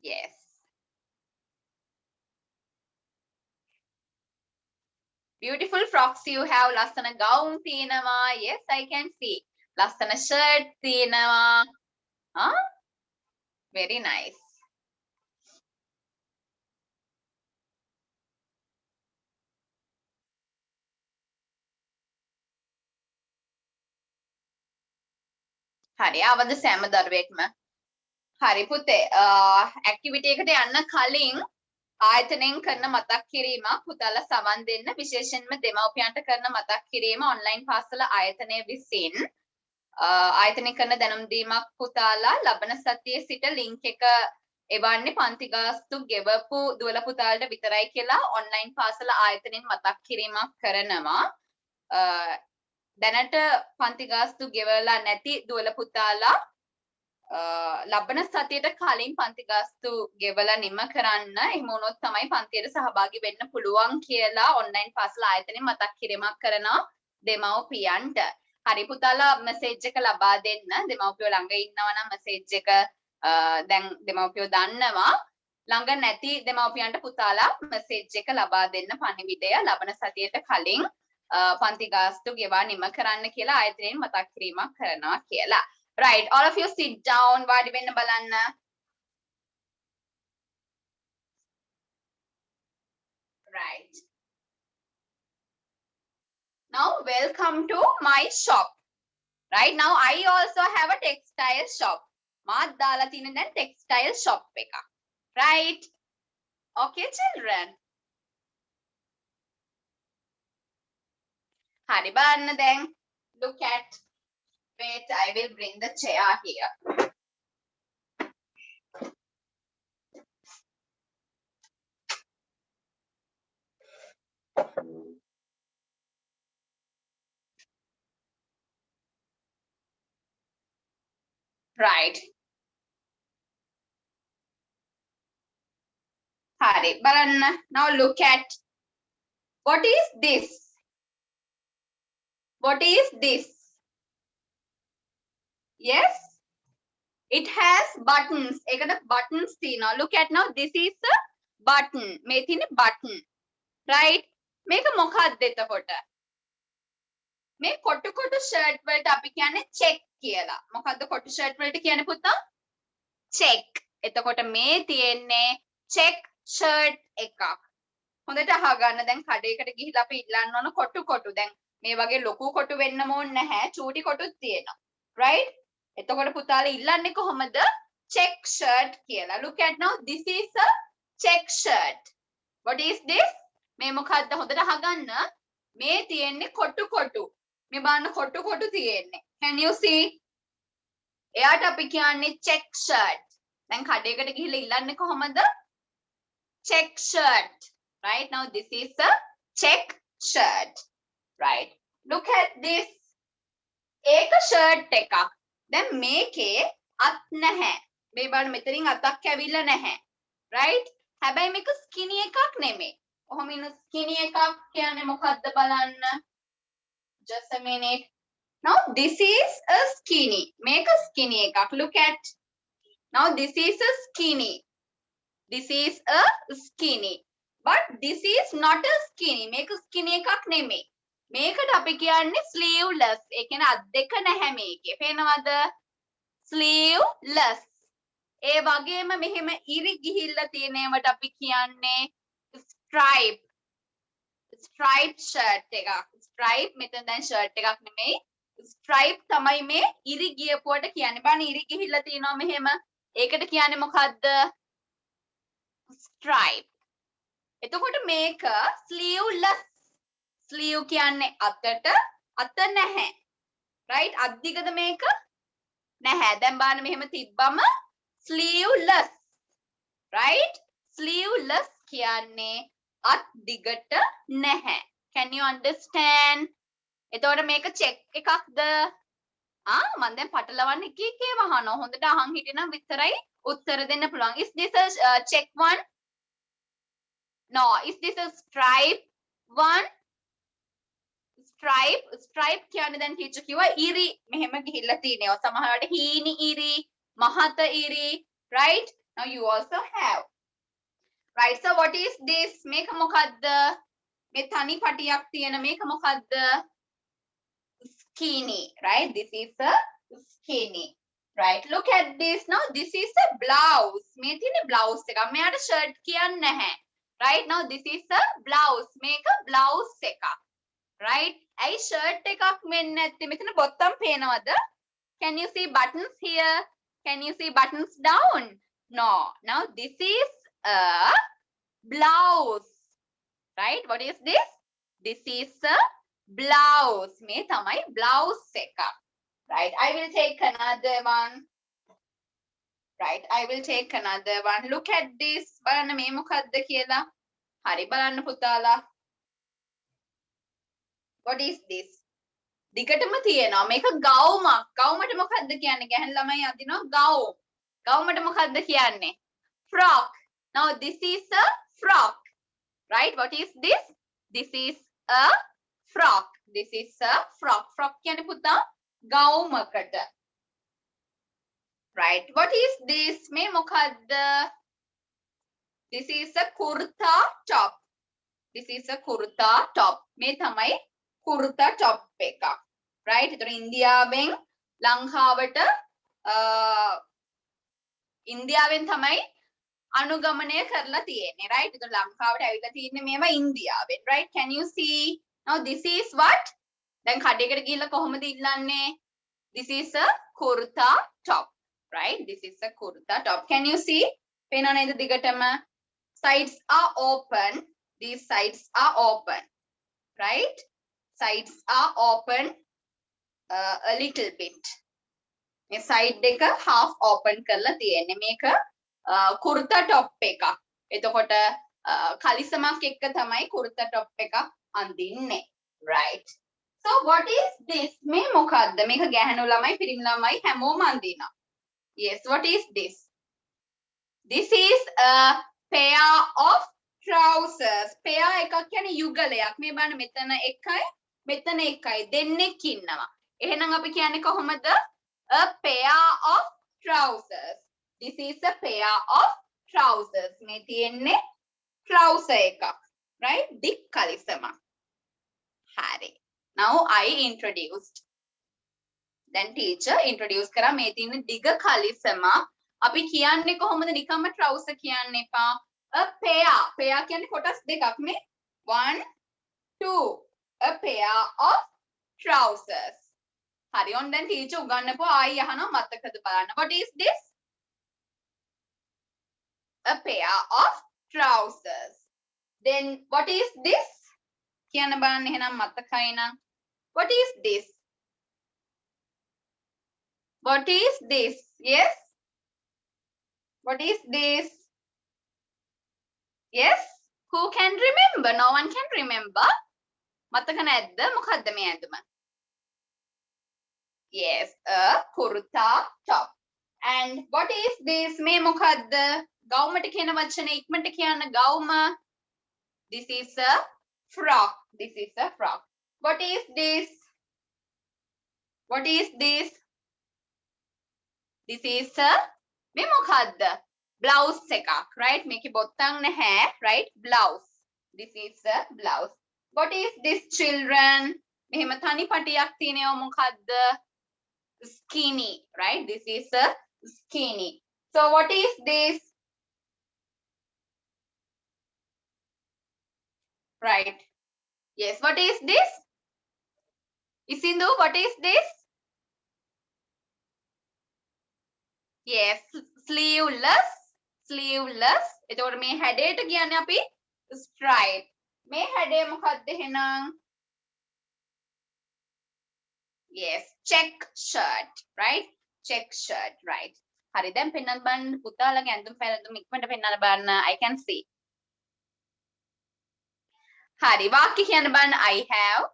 yes beautiful frocks you have lasana gown තියෙනවා yes I can see lasana shirt තියෙනවා very nice හරි ආවද සෑම දරුවෙක්ම හරි පුතේ activity එකට යන්න කලින් ආයතනයෙන් කරන මතක් කිරීමක් පුතාලා සමන් දෙන්න විශේෂයෙන්ම දෙමව්පියන්ට කරන මතක් කිරීම ඔන්ලයින් පාසල ආයතනය විසින් ආයතනය කරන දැනුම් දීමක් පුතාලා ලබන සතියේ සිට ලින්ක් එක එවන්නේ පන්ති ගාස්තු ගෙවපු දුවල පුතාලට විතරයි කියලා ඔන්ලයින් පාසල ආයතනයෙන් මතක් කිරීමක් කරනවා දැනට පන්ති ගාස්තු ගෙවලා නැති දුවල පුතාලා ලබන සතියට කලින් පන්ති ගාස්තු ගෙවලා නිම කරන්න එහෙම වුණොත් තමයි පන්තියට සහභාගී වෙන්න පුළුවන් කියලා ඔන්ලයින් පාසල ආයතනයෙන් මතක් කිරීමක් කරනවා දෙමව්පියන්ට. හරි පුතාලා මෙසේජ් එක ලබා දෙන්න. දෙමව්පියෝ ළඟ ඉන්නවා නම් මෙසේජ් එක දැන් දෙමව්පියෝ දන්නවා. ළඟ නැති දෙමව්පියන්ට පුතාලා මෙසේජ් එක ලබා දෙන්න පණිවිඩය ලබන සතියට කලින් පන්ති ගාස්තු ගෙවා නිම කරන්න කියලා ආයතනයෙන් මතක් කිරීමක් කරනවා කියලා. Right, all of you sit down. වාඩි වෙන්න බලන්න. Right. Now welcome to my shop. Right now I also have a textile shop. මාත් දාලා තියෙන දැන් textile shop එකක්. right? Okay children. Hari බලන්න දැන්. Look at. Wait, I will bring the chair here. Right. Hari බලන්න. Now look at. What is this? What is this? Yes? It has buttons. ඒකට buttons තියෙනවා. Look at now. This is a button. මේ තියෙන්නේ button. Right? මේක මොකක්ද එතකොට? මේ කොටු කොටු shirt වලට අපි කියන්නේ check කියලා. මොකද්ද කොටු shirt වලට කියන්නේ පුතා? Check. එතකොට මේ තියෙන්නේ check shirt එකක්. හොඳට අහගන්න දැන් කඩේකට ගිහිල්ලා අපි ඉල්ලන්න ඕන කොටු කොටු. දැන් මේ වගේ ලොකු කොටු වෙන්නම ඕනේ නැහැ. චූටි කොටුත් තියෙනවා. Right? එතකොට පුතාලා ඉල්ලන්නේ කොහොමද? Check shirt කියලා. Look at now. This is a check shirt. What is this? මේ මොකද්ද? හොඳට අහගන්න. මේ තියෙන්නේ කොටු කොටු. මේ බලන්න කොටු කොටු තියෙන්නේ. Can you see? එයාට අපි කියන්නේ check shirt. දැන් කඩේකට ගිහිල්ලා ඉල්ලන්නේ කොහොමද? Check shirt. Right? Now this is a check shirt. Right? Look at this. ඒක shirt එකක්. දැන් මේකේ අත් නැහැ. මේ බලන්න මෙතනින් අතක් ඇවිල්ලා නැහැ. Right? හැබැයි මේක skinny එකක් නෙමෙයි. කොහොම ඉන්න skinny එකක් කියන්නේ මොකද්ද බලන්න. Just a minute. Now this is a skinny. Make a skinny ekak. Look at. Now this is a skinny. This is a skinny. But this is not a skinny. Make a skinny ekak neme. Make it අපි කියන්නේ sleeveless. ඒ කියන්නේ අත් දෙක නැහැ මේකේ. පේනවද? Sleeveless. ඒ වගේම මෙහෙම ඉරි ගිහිල්ලා තියෙන ඒවට අපි කියන්නේ stripe. Striped shirt එකක්. Stripe මෙතන දැන් shirt එකක් නෙමෙයි. Stripe තමයි මේ ඉරි ගියපුවට කියන්නේ. බලන්න ඉරි ගිහිල්ලා තියෙනවා මෙහෙම. ඒකට කියන්නේ මොකද්ද? Stripe. එතකොට මේක sleeveless. Sleeve කියන්නේ අතට අත නැහැ. Right? අත් දිගද මේක? නැහැ. දැන් බලන්න මෙහෙම තිබ්බම sleeveless. Right? Sleeveless කියන්නේ අත් දිගට නැහැ. Can you understand? එතකොට මේක check එකක්ද? මම දැන් පටලවන්න එක එක ඒවා අහනවා. හොඳට අහන් හිටියනම් විතරයි උත්තර දෙන්න පුළුවන්. Is this a check one? No. Is this a stripe one? Stripe කියන්නේ දැන් teacher කිව්වා ඉරි මෙහෙම ගිහිල්ලා තියෙනවා. සමහරවිට හීනි ඉරි, මහත ඉරි, right? Now you also have. Right, so what is this? මේක මොකද්ද? මේ තනි පටියක් තියෙන මේක මොකද්ද? Skinny, right? This is a skinny. Right, look at this now. This is a blouse. මේ තියෙන්නේ blouse එකක්. මෙයාට shirt කියන්නේ නැහැ. Right, now this is a blouse. මේක blouse එකක්. Right? ඇයි shirt එකක් වෙන්නේ නැත්තේ? මෙතන bottom පේනවද? Can you see buttons here? Can you see buttons down? No. Now this is a blouse. Right? What is this? This is a blouse. මේ තමයි blouse එකක්. Right? I will take another one. Right? I will take another one. Look at this. බලන්න මේ මොකද්ද කියලා. හරි බලන්න පුතාලා. What is this? දිගටම තියෙනවා. මේක ගවුමක්. ගවුමට මොකද්ද කියන්නේ? ගැහණු ළමයි අදිනවා ගවුම්. ගවුමට මොකද්ද කියන්නේ? Frock. Now this is a frock. Right? What is this? This is a frock. This is a frock. Frock කියන්නේ පුතා ගවුමකට. Right? What is this? මේ මොකද්ද? This is a kurta top. This is a kurta top. මේ තමයි kurta top එකක්. Right? ඒතර ඉන්දියාවෙන් ලංකාවට ඉන්දියාවෙන් තමයි අනුගමනය කරලා තියෙන්නේ. Right? ඒතර ලංකාවට ඇවිල්ලා තියෙන්නේ මේවා ඉන්දියාවෙන්. Right? Can you see? Now this is what? දැන් කඩේකට ගිහිල්ලා කොහොමද ඉල්ලන්නේ? This is a kurta top. Right? This is a kurta top. Can you see? පේනව නේද දිගටම? Sides are open. These sides are open. Right? Sides are open a little bit. මේ side එක half open කරලා තියෙන්නේ. මේක කුර්තා top එකක්. එතකොට කලිසමක් එක්ක තමයි කුර්තා top එකක් අඳින්නේ. Right? So what is this? මේ මොකද්ද? මේක ගැහණු ළමයි පිරිමි ළමයි හැමෝම අඳිනවා. Yes, what is this? This is a pair of trousers. Pair එකක් කියන්නේ යුගලයක්. මේ බලන්න මෙතන එකයි මෙතන එකයි දෙන්නෙක් ඉන්නවා. එහෙනම් අපි කියන්නේ කොහොමද? A pair of trousers. This is a pair of trousers. මේ තියෙන්නේ trouser එකක්. Right? දික් කලිසමක්. හරි. Now I introduced. Then teacher introduce කරා මේ තියෙන දිග කලිසමක්. අපි කියන්නේ කොහොමද? නිකම්ම trouser කියන්න එපා. A pair. Pair කියන්නේ කොටස් දෙකක් නේ. 1 2. A pair of trousers. හරි. on දැන් teacher උගන්වපුවා ආයි අහනවා මතකද බලන්න. What is this? A pair of trousers. Then what is this? කියන්න බලන්න එහෙනම් මතකයි නම්. What is this? What is this? Yes? What is this? Yes? Who can remember? No one can remember. මතක නැද්ද? මොකද්ද මේ ඇඳුම? Yes, a kurta top. And what is this? මේ මොකද්ද? ගවුමට කියන වචනේ ඉක්මනට කියන්න ගවුම. This is a frock. This is a frock. What is this? What is this? This is a මේ මොකද්ද? Blouse එකක්, right? මේකේ බොත්තම් නැහැ, right? Blouse. This is a blouse. What is this, children? මෙහෙම තනි පටියක් තියෙනවා මොකද්ද? Skinny, right? This is a skinny. So what is this? Right. Yes, what is this? Isindu, what is this? Yes, sleeveless. Sleeveless. එතකොට මේ හැඩයට කියන්නේ අපි stripe. මේ හැඩය මොකක්ද එහෙනම්? Yes, check shirt, right? Check shirt, right? හරි දැන් පෙන්නන්න බලන්න පුතාලගේ ඇඳුම් පැළඳුම් ඉක්මනට පෙන්නන්න බලන්න. I can see. හරි වාක්‍ය කියන්න බලන්න. I have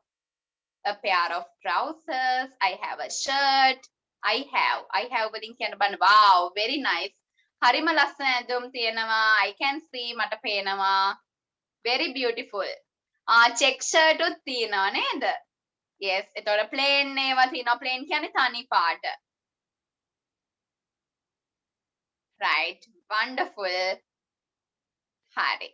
a pair of trousers. I have a shirt. I have වලින් කියන්න බලන්න. Wow, very nice. හරිම ලස්සන ඇඳුම් තියෙනවා. I can see මට පේනවා. Very beautiful. check shirt උත් තියෙනවා නේද? Yes, එතකොට plain ඒවා තියෙනවා. Plain කියන්නේ තනි පාට. Right, wonderful. හරි.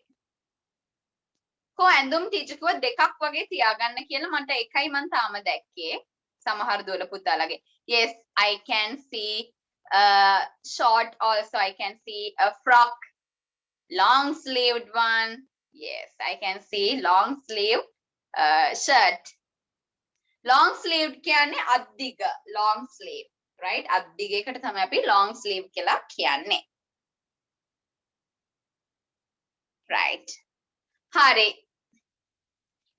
කො ඇඳුම් ටීචර් කිව්වා දෙකක් වගේ තියාගන්න කියලා මට එකයි මම තාම දැක්කේ. සමහර දුවල පුතාලගේ. Yes, I can see a short also. I can see a frock. Long sleeved one. Yes, I can see long sleeve shirt. Long sleeved කියන්නේ අද්දිග. Long sleeve. Right? අද්දිගයකට තමයි අපි long sleeve කියලා කියන්නේ. Right. හරි.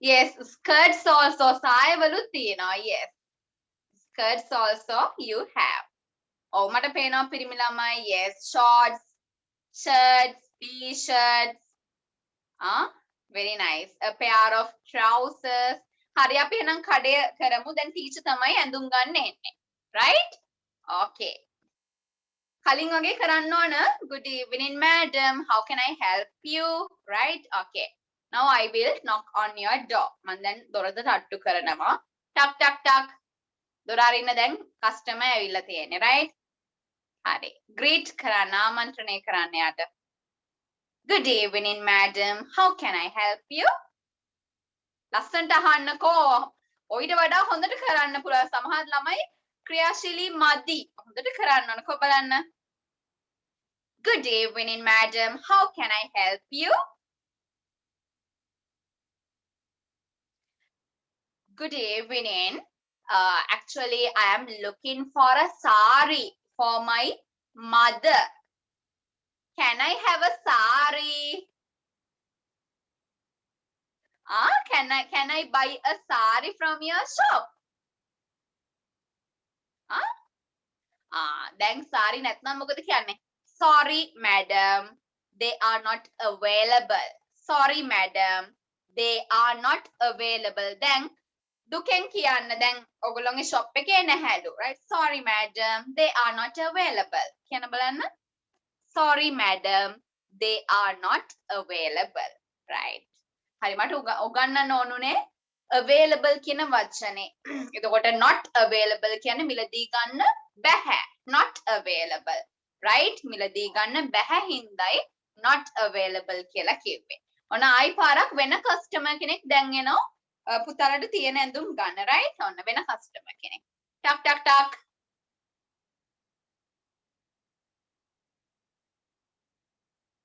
Yes, skirts also. සායවලුත් තියෙනවා. Yes. Skirts also you have. ඔව් මට පේනවා පිරිමි ළමයි. Yes, shorts, shirts, t-shirts. Very nice. A pair of trousers. හරි අපි එහෙනම් කඩය කරමු. දැන් ටීචර් තමයි ඇඳුම් ගන්න එන්නේ. Right? Okay. කලින් වගේ කරන්න ඕන. Good evening, madam. How can I help you? Right? Okay. Now I will knock on your door. මම දැන් දොරට තට්ටු කරනවා. ටක් ටක් ටක්. දොර අරින්න දැන් කස්ටමර් ඇවිල්ලා තියෙන්නේ. Right? හරි. greet කරන්න ආමන්ත්‍රණය කරන්න යාට. Good evening, madam. How can I help you? ලස්සනට අහන්නකෝ. ඔයිට වඩා හොඳට කරන්න පුළුවන්. සමහර ළමයි ක්‍රියාශීලී මදි. හොඳට කරන්න ඕනකෝ බලන්න. Good evening, madam. How can I help you? Good evening. Actually, I am looking for a sari for my mother. Can I have a sari? Can I buy a sari from your shop? Then sari නැත්නම් මොකද කියන්නේ? Sorry madam, they are not available. Sorry madam, they are not available. Then දුකෙන් කියන්න දැන් ඔයගොල්ලෝගේ shop එකේ නැහැලු, right? Sorry madam, they are not available. කියන බලන්න. Sorry madam, they are not available, right? හරි මට උගන්නන්න ඕනුනේ available කියන වචනේ. එතකොට not available කියන්නේ මිලදී ගන්න බැහැ. Not available, right? මිලදී ගන්න බැහැ හින්දායි not available කියලා කිව්වේ. ඔන්න ආයි පාරක් වෙන customer කෙනෙක් දැන් එනවා පුතාලට තියෙන ඇඳුම් ගන්න, right? ඔන්න වෙන customer කෙනෙක්. ටක් ටක් ටක්.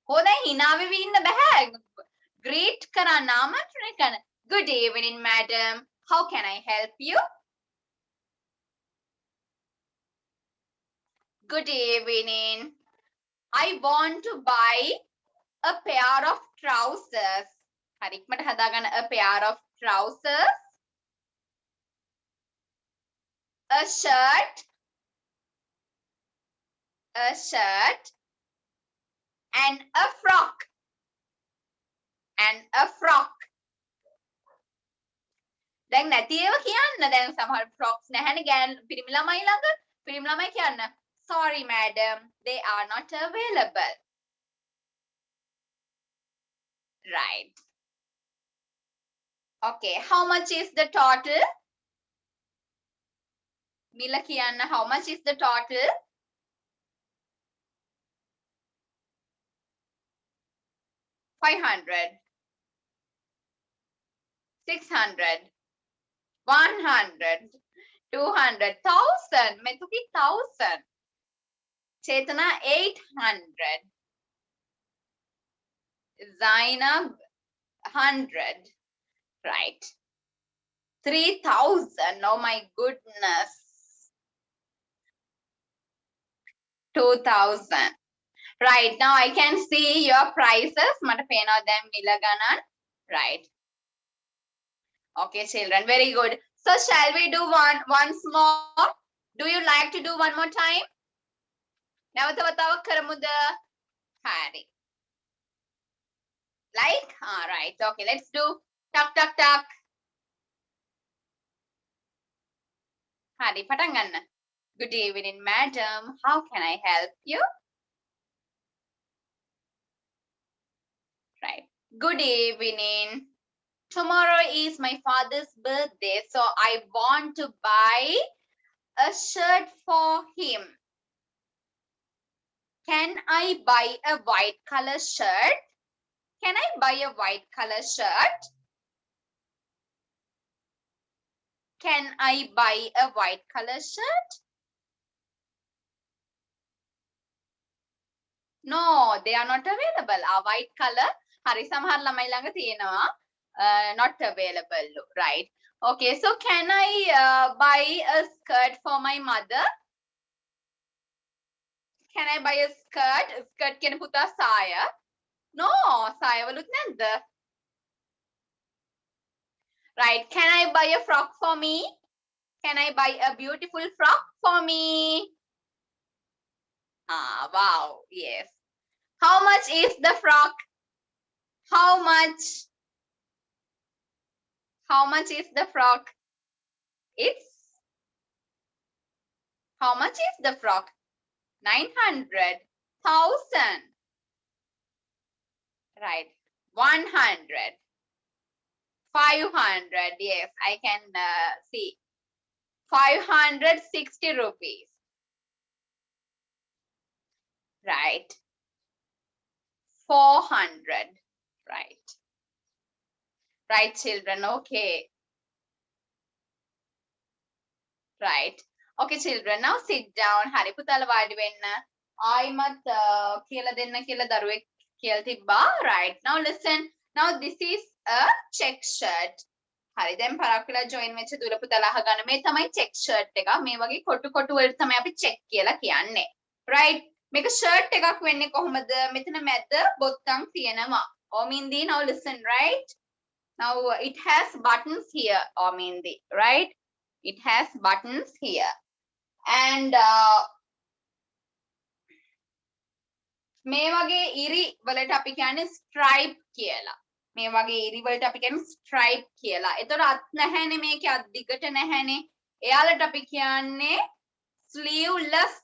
හොඳයි hina වෙවි ඉන්න බෑ. Greet කරන්න ආමන්ත්‍රණය කරන්න. Good evening madam. How can I help you? Good evening. I want to buy a pair of trousers. හරි ඉක්මනට හදාගන්න a pair of trousers. A shirt. A shirt. And a frock. And a frock. දැන් නැති ඒවා කියන්න. දැන් සමහර frocks නැහැනේ ගෑන් පිරිමි ළමයි ළඟ. පිරිමි ළමයි කියන්න. Sorry madam, they are not available. Right. Okay, how much is the total? Mila kiyanna, how much is the total? $500, $600, $100, $200, $1,000. Methuki 1,000. Chetana 800. Zainab 100. Right. 3,000. Oh my goodness. 2,000. Right. Now I can see your prices. Mata pena them milaganan. Right. Okay, children. Very good. So shall we do once more? Do you like to do one more time? Nawata watawa karamuda. Hari. Like? All right. Okay, let's do tuck tuck tuck. Hari patan ganna. Good evening, madam. How can I help you? Right. Good evening. Tomorrow is my father's birthday, so I want to buy a shirt for him. Can I buy a white color shirt? Can I buy a white color shirt? Can I buy a white color shirt? No, they are not available. A white color, hari samahar lamai langa තියෙනවා. Not available, right? Okay, so can I buy a skirt for my mother? Can I buy a skirt? Skirt කියන පුතා සාය. No, සායවලුත් නැද්ද? Right, can I buy a frock for me? Can I buy a beautiful frock for me? Ah, wow, yes. How much is the frock? How much? How much is the frock? It's how much is the frock? 900, 1,000. Right. 100, 500. Yes, I can see. 560 rupees. Right. 400. Right. Right, children. Okay. Right. Okay, children. Now sit down. Hari putala wadi wenna. ආයිමත් කියලා දෙන්න කියලා දරුවෙක් කියලා තිබ්බා. Right. Now listen. Now this is a check shirt. හරි දැන් පරක් වෙලා join වෙච්ච දුර පුතාලා අහගන්න මේ තමයි check shirt එක. මේ වගේ කොටු කොටු වලට තමයි අපි check කියලා කියන්නේ. Right. මේක ෂර්ට් එකක් වෙන්නේ කොහොමද? මෙතන මැද බොත්තම් තියෙනවා. Omindi, now listen, right? Now it has buttons here, Omindi, right? It has buttons here. And මේ වගේ ඉරි වලට අපි කියන්නේ stripe කියලා. මේ වගේ ඉරි වලට අපි කියන්නේ stripe කියලා. ඒතර අත් නැහැනේ මේකේ අත් දිගට නැහැනේ. එයාලට අපි කියන්නේ sleeveless.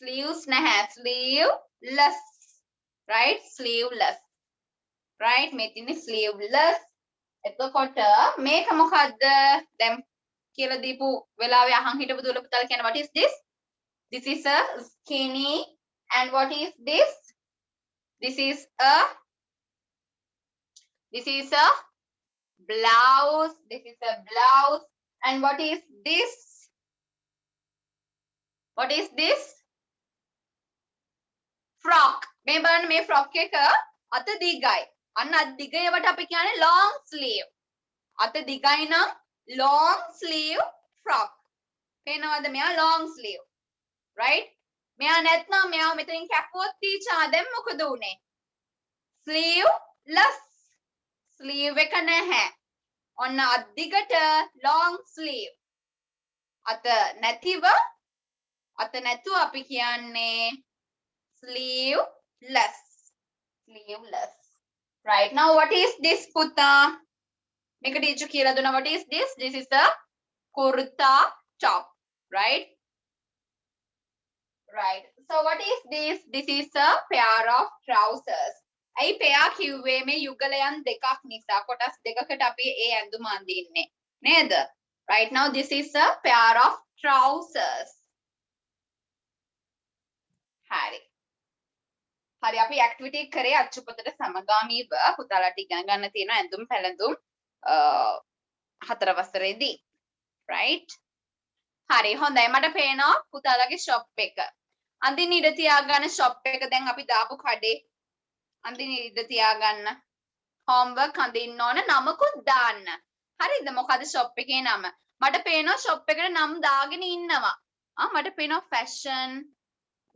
Sleeves නැහැ. Sleeveless. Right? Sleeveless. Right? මේ තියෙන්නේ sleeveless. එතකොට මේක මොකද්ද? දැන් කියලා දීපු වෙලාවේ අහන් හිටපු දුල පුතාලා කියන what is this? This is a skinny. And what is this? This is a blouse. This is a blouse. And what is this? What is this? Frock. මේ බලන්න මේ frock එක අත දිගයි. අන්න අත දිගයවට අපි කියන්නේ long sleeve. අත දිගයි නම් long sleeve frock. පේනවද මෙයා long sleeve. Right? මෙයා නැත්නම් මෙයා මෙතනින් කැපුවොත් ටීචර් දැන් මොකද උනේ? sleeveless. sleeve එක නැහැ. ඔන්න අත් දිගට long sleeve. අත නැතිව අත නැතුව අපි කියන්නේ sleeveless. Sleeveless. Right, now what is this puta? මේක ටීචර් කියලා දුන්නා. What is this? This is a kurta top. Right? Right. So what is this? This is a pair of trousers. I pair කිව්වේ මේ යුගලයන් දෙකක් නිසා කොටස් දෙකකට අපි ඒ ඇඳුම අඳින්නේ නේද? Right, now this is a pair of trousers. හරි. හරි අපි ඇක්ටිවිටි කරේ අච්චුපතට සමගාමීව පුතාලාට ඉගෙන ගන්න තියෙන ඇඳුම් පැළඳුම් හතර වසරේදී. Right? හරි හොඳයි මට පේනවා පුතාලාගේ shop එක. අඳින්න ඉඩ තියාගන්න shop එක දැන් අපි දාපු කඩේ අඳින්න ඉඩ තියාගන්න. homework අඳින්න ඕන නමකුත් දාන්න. හරිද? මොකද shop එකේ නම? මට පේනවා shop එකට නම් දාගෙන ඉන්නවා. මට පේනවා fashion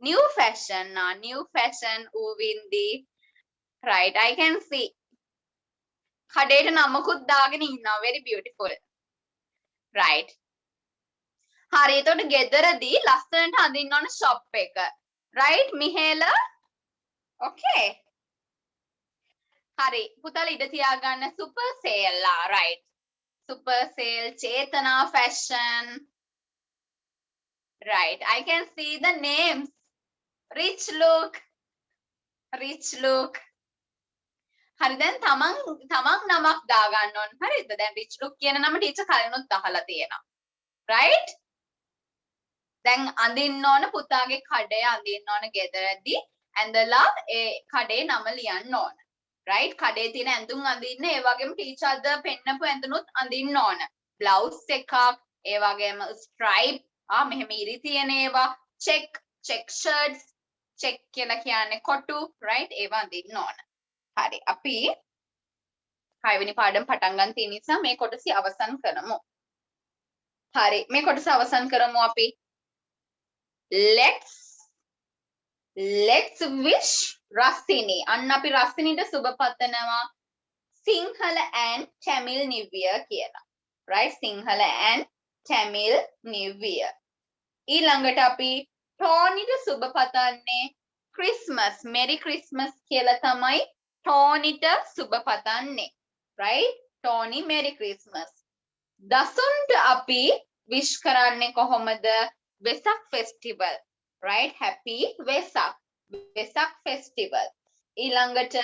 new fashion ඌවින්දි. Right, I can see. කඩේට නමකුත් දාගෙන ඉන්නවා. Very beautiful. Right. හරි එතකොට ගෙදරදී ලස්සනට අඳින්න ඕන shop එක. Right මිහේල? Okay. හරි පුතාලා ඉඩ තියාගන්න super sale ලා. Right. Super sale චේතනා fashion. Right. I can see the names. Rich look. හරි දැන් තමන් නමක් දාගන්න ඕන. හරිද? දැන් rich look කියන නම ටීචර් කලිනුත් අහලා තියෙනවා. Right? දැන් අඳින්න ඕන පුතාගේ කඩේ අඳින්න ඕන ගෙදරදී ඇඳලා ඒ කඩේ නම ලියන්න ඕන. Right? කඩේ තියෙන ඇඳුම් අඳින්න ඒ වගේම ටීචර් අද පෙන්නපු ඇඳුනුත් අඳින්න ඕන. blouse එකක් ඒ වගේම stripe මෙහෙම ඉරි තියෙන ඒවා check shirts check කියලා කියන්නේ කොටු right ඒවා අඳින්න ඕන. හරි අපි 6 වෙනි පාඩම පටන් ගන්න තියෙන නිසා මේ කොටස අවසන් කරමු. හරි මේ කොටස අවසන් කරමු අපි. let's wish Rasini. අන්න අපි රස්සිනිට සුබ පතනවා. Sinhala and Tamil New Year කියලා. Right? Sinhala and Tamil New Year. ඊළඟට අපි Tonyට සුබ පතන්නේ Christmas. Merry Christmas කියලා තමයි Tonyට සුබ පතන්නේ. Right? Tony Merry Christmas. දසුන්ට අපි wish කරන්නේ කොහොමද? Vesak festival. Right? Happy Vesak. Vesak festival. ඊළඟට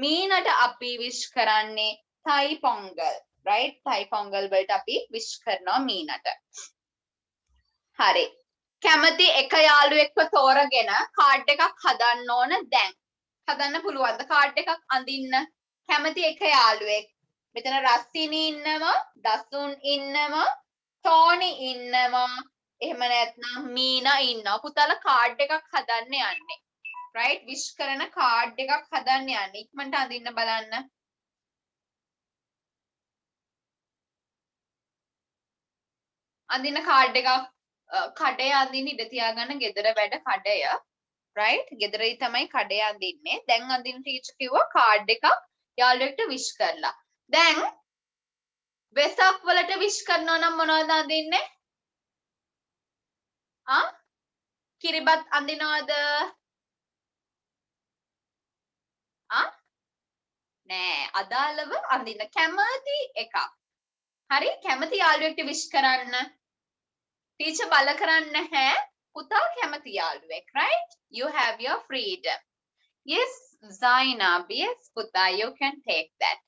මීනට අපි wish කරන්නේ Thai Pongal. Right? Thai Pongal වලට අපි wish කරනවා මීනට. හරි. කැමති එක යාළුවෙක්ව තෝරගෙන කාඩ් එකක් හදන්න ඕන දැන්. හදන්න පුළුවන්ද කාඩ් එකක් අඳින්න? කැමති එක යාළුවෙක්. මෙතන රස්සිනි ඉන්නවා, දසුන් ඉන්නවා, ටෝනි ඉන්නවා. එහෙම නැත්නම් මීනා ඉන්නවා. පුතාලා කාඩ් එකක් හදන්න යන්නේ. right? wish කරන කාඩ් එකක් හදන්න යන්නේ. ඉක්මනට අඳින්න බලන්න. අඳින්න කාඩ් එකක් කඩේ අඳින්න ඉඩ තියාගන්න ගෙදර වැඩ කඩය. right ගෙදරදී තමයි කඩේ අඳින්නේ දැන් අඳින ටීචර් කිව්වා කාඩ් එකක් යාළුවෙක්ට විශ් කරලා දැන් වෙසක් වලට විශ් කරනවා නම් මොනවද අඳින්නේ කිරිබත් අඳිනවද නෑ අදාළව අඳින්න කැමති එකක් හරි කැමති යාළුවෙක්ට විශ් කරන්න ටීචර් බල කරන්න නැහැ පුතා කැමති යාළුවෙක් right you have your freedom yes Zainab yes පුතා you can take that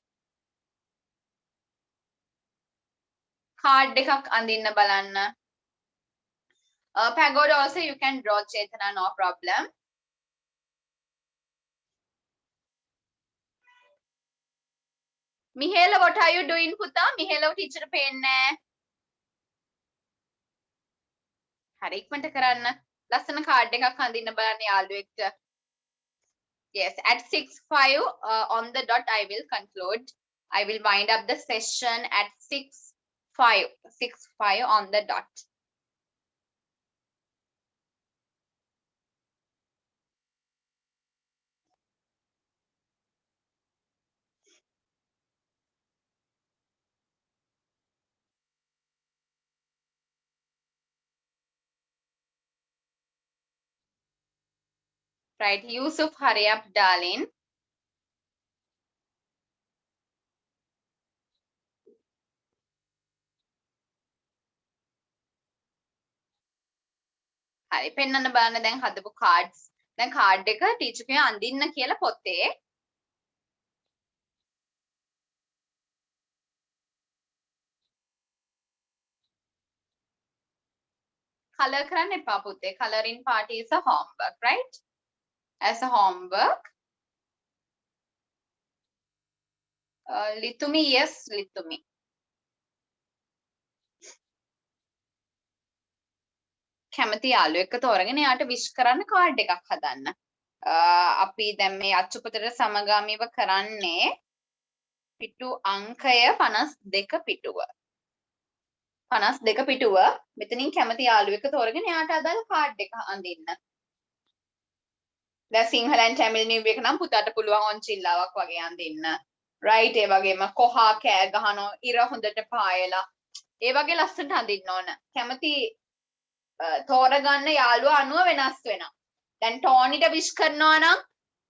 card එකක් අඳින්න බලන්න pagoda also you can draw Chetana no problem Mihela what are you doing පුතා මිහෙලව ටීචර් පේන්නේ හරි ඉක්මනට කරන්න ලස්සන කාඩ් එකක් අඳින්න බලන්න යාළුවෙක්ට yes at 6:05 on the dot I will conclude I will wind up the session at 6:05 on the dot right Yusuf hurry up darling හරි පෙන්නන්න බලන්න දැන් හදපු cards දැන් card එක ටීචර් කෙනා අඳින්න කියලා පොතේ color කරන්න එපා පුතේ coloring part is a homework right as a homework Litumi yes Litumi කැමති යාළුවෙක්ව තෝරගෙන එයාට විශ් කරන්න කාඩ් එකක් හදන්න අපි දැන් මේ අච්චුපතට සමගාමීව කරන්නේ පිටු අංකය 52 පිටුව 52 පිටුව මෙතනින් කැමති යාළුවෙක්ව තෝරගෙන එයාට අදාළ කාඩ් එක අඳින්න දැන් සිංහල and tamil new එක නම් පුතාට පුළුවන් ඔන්චිල්ලාවක් වගේ අඳින්න right ඒ වගේම කොහා කෑ ගහනවා ඉර හොඳට පායලා ඒ වගේ ලස්සනට අඳින්න ඕන කැමති තෝරගන්න යාළුවා අනුව වෙනස් වෙනවා දැන් ටෝනිට විශ් කරනවා නම්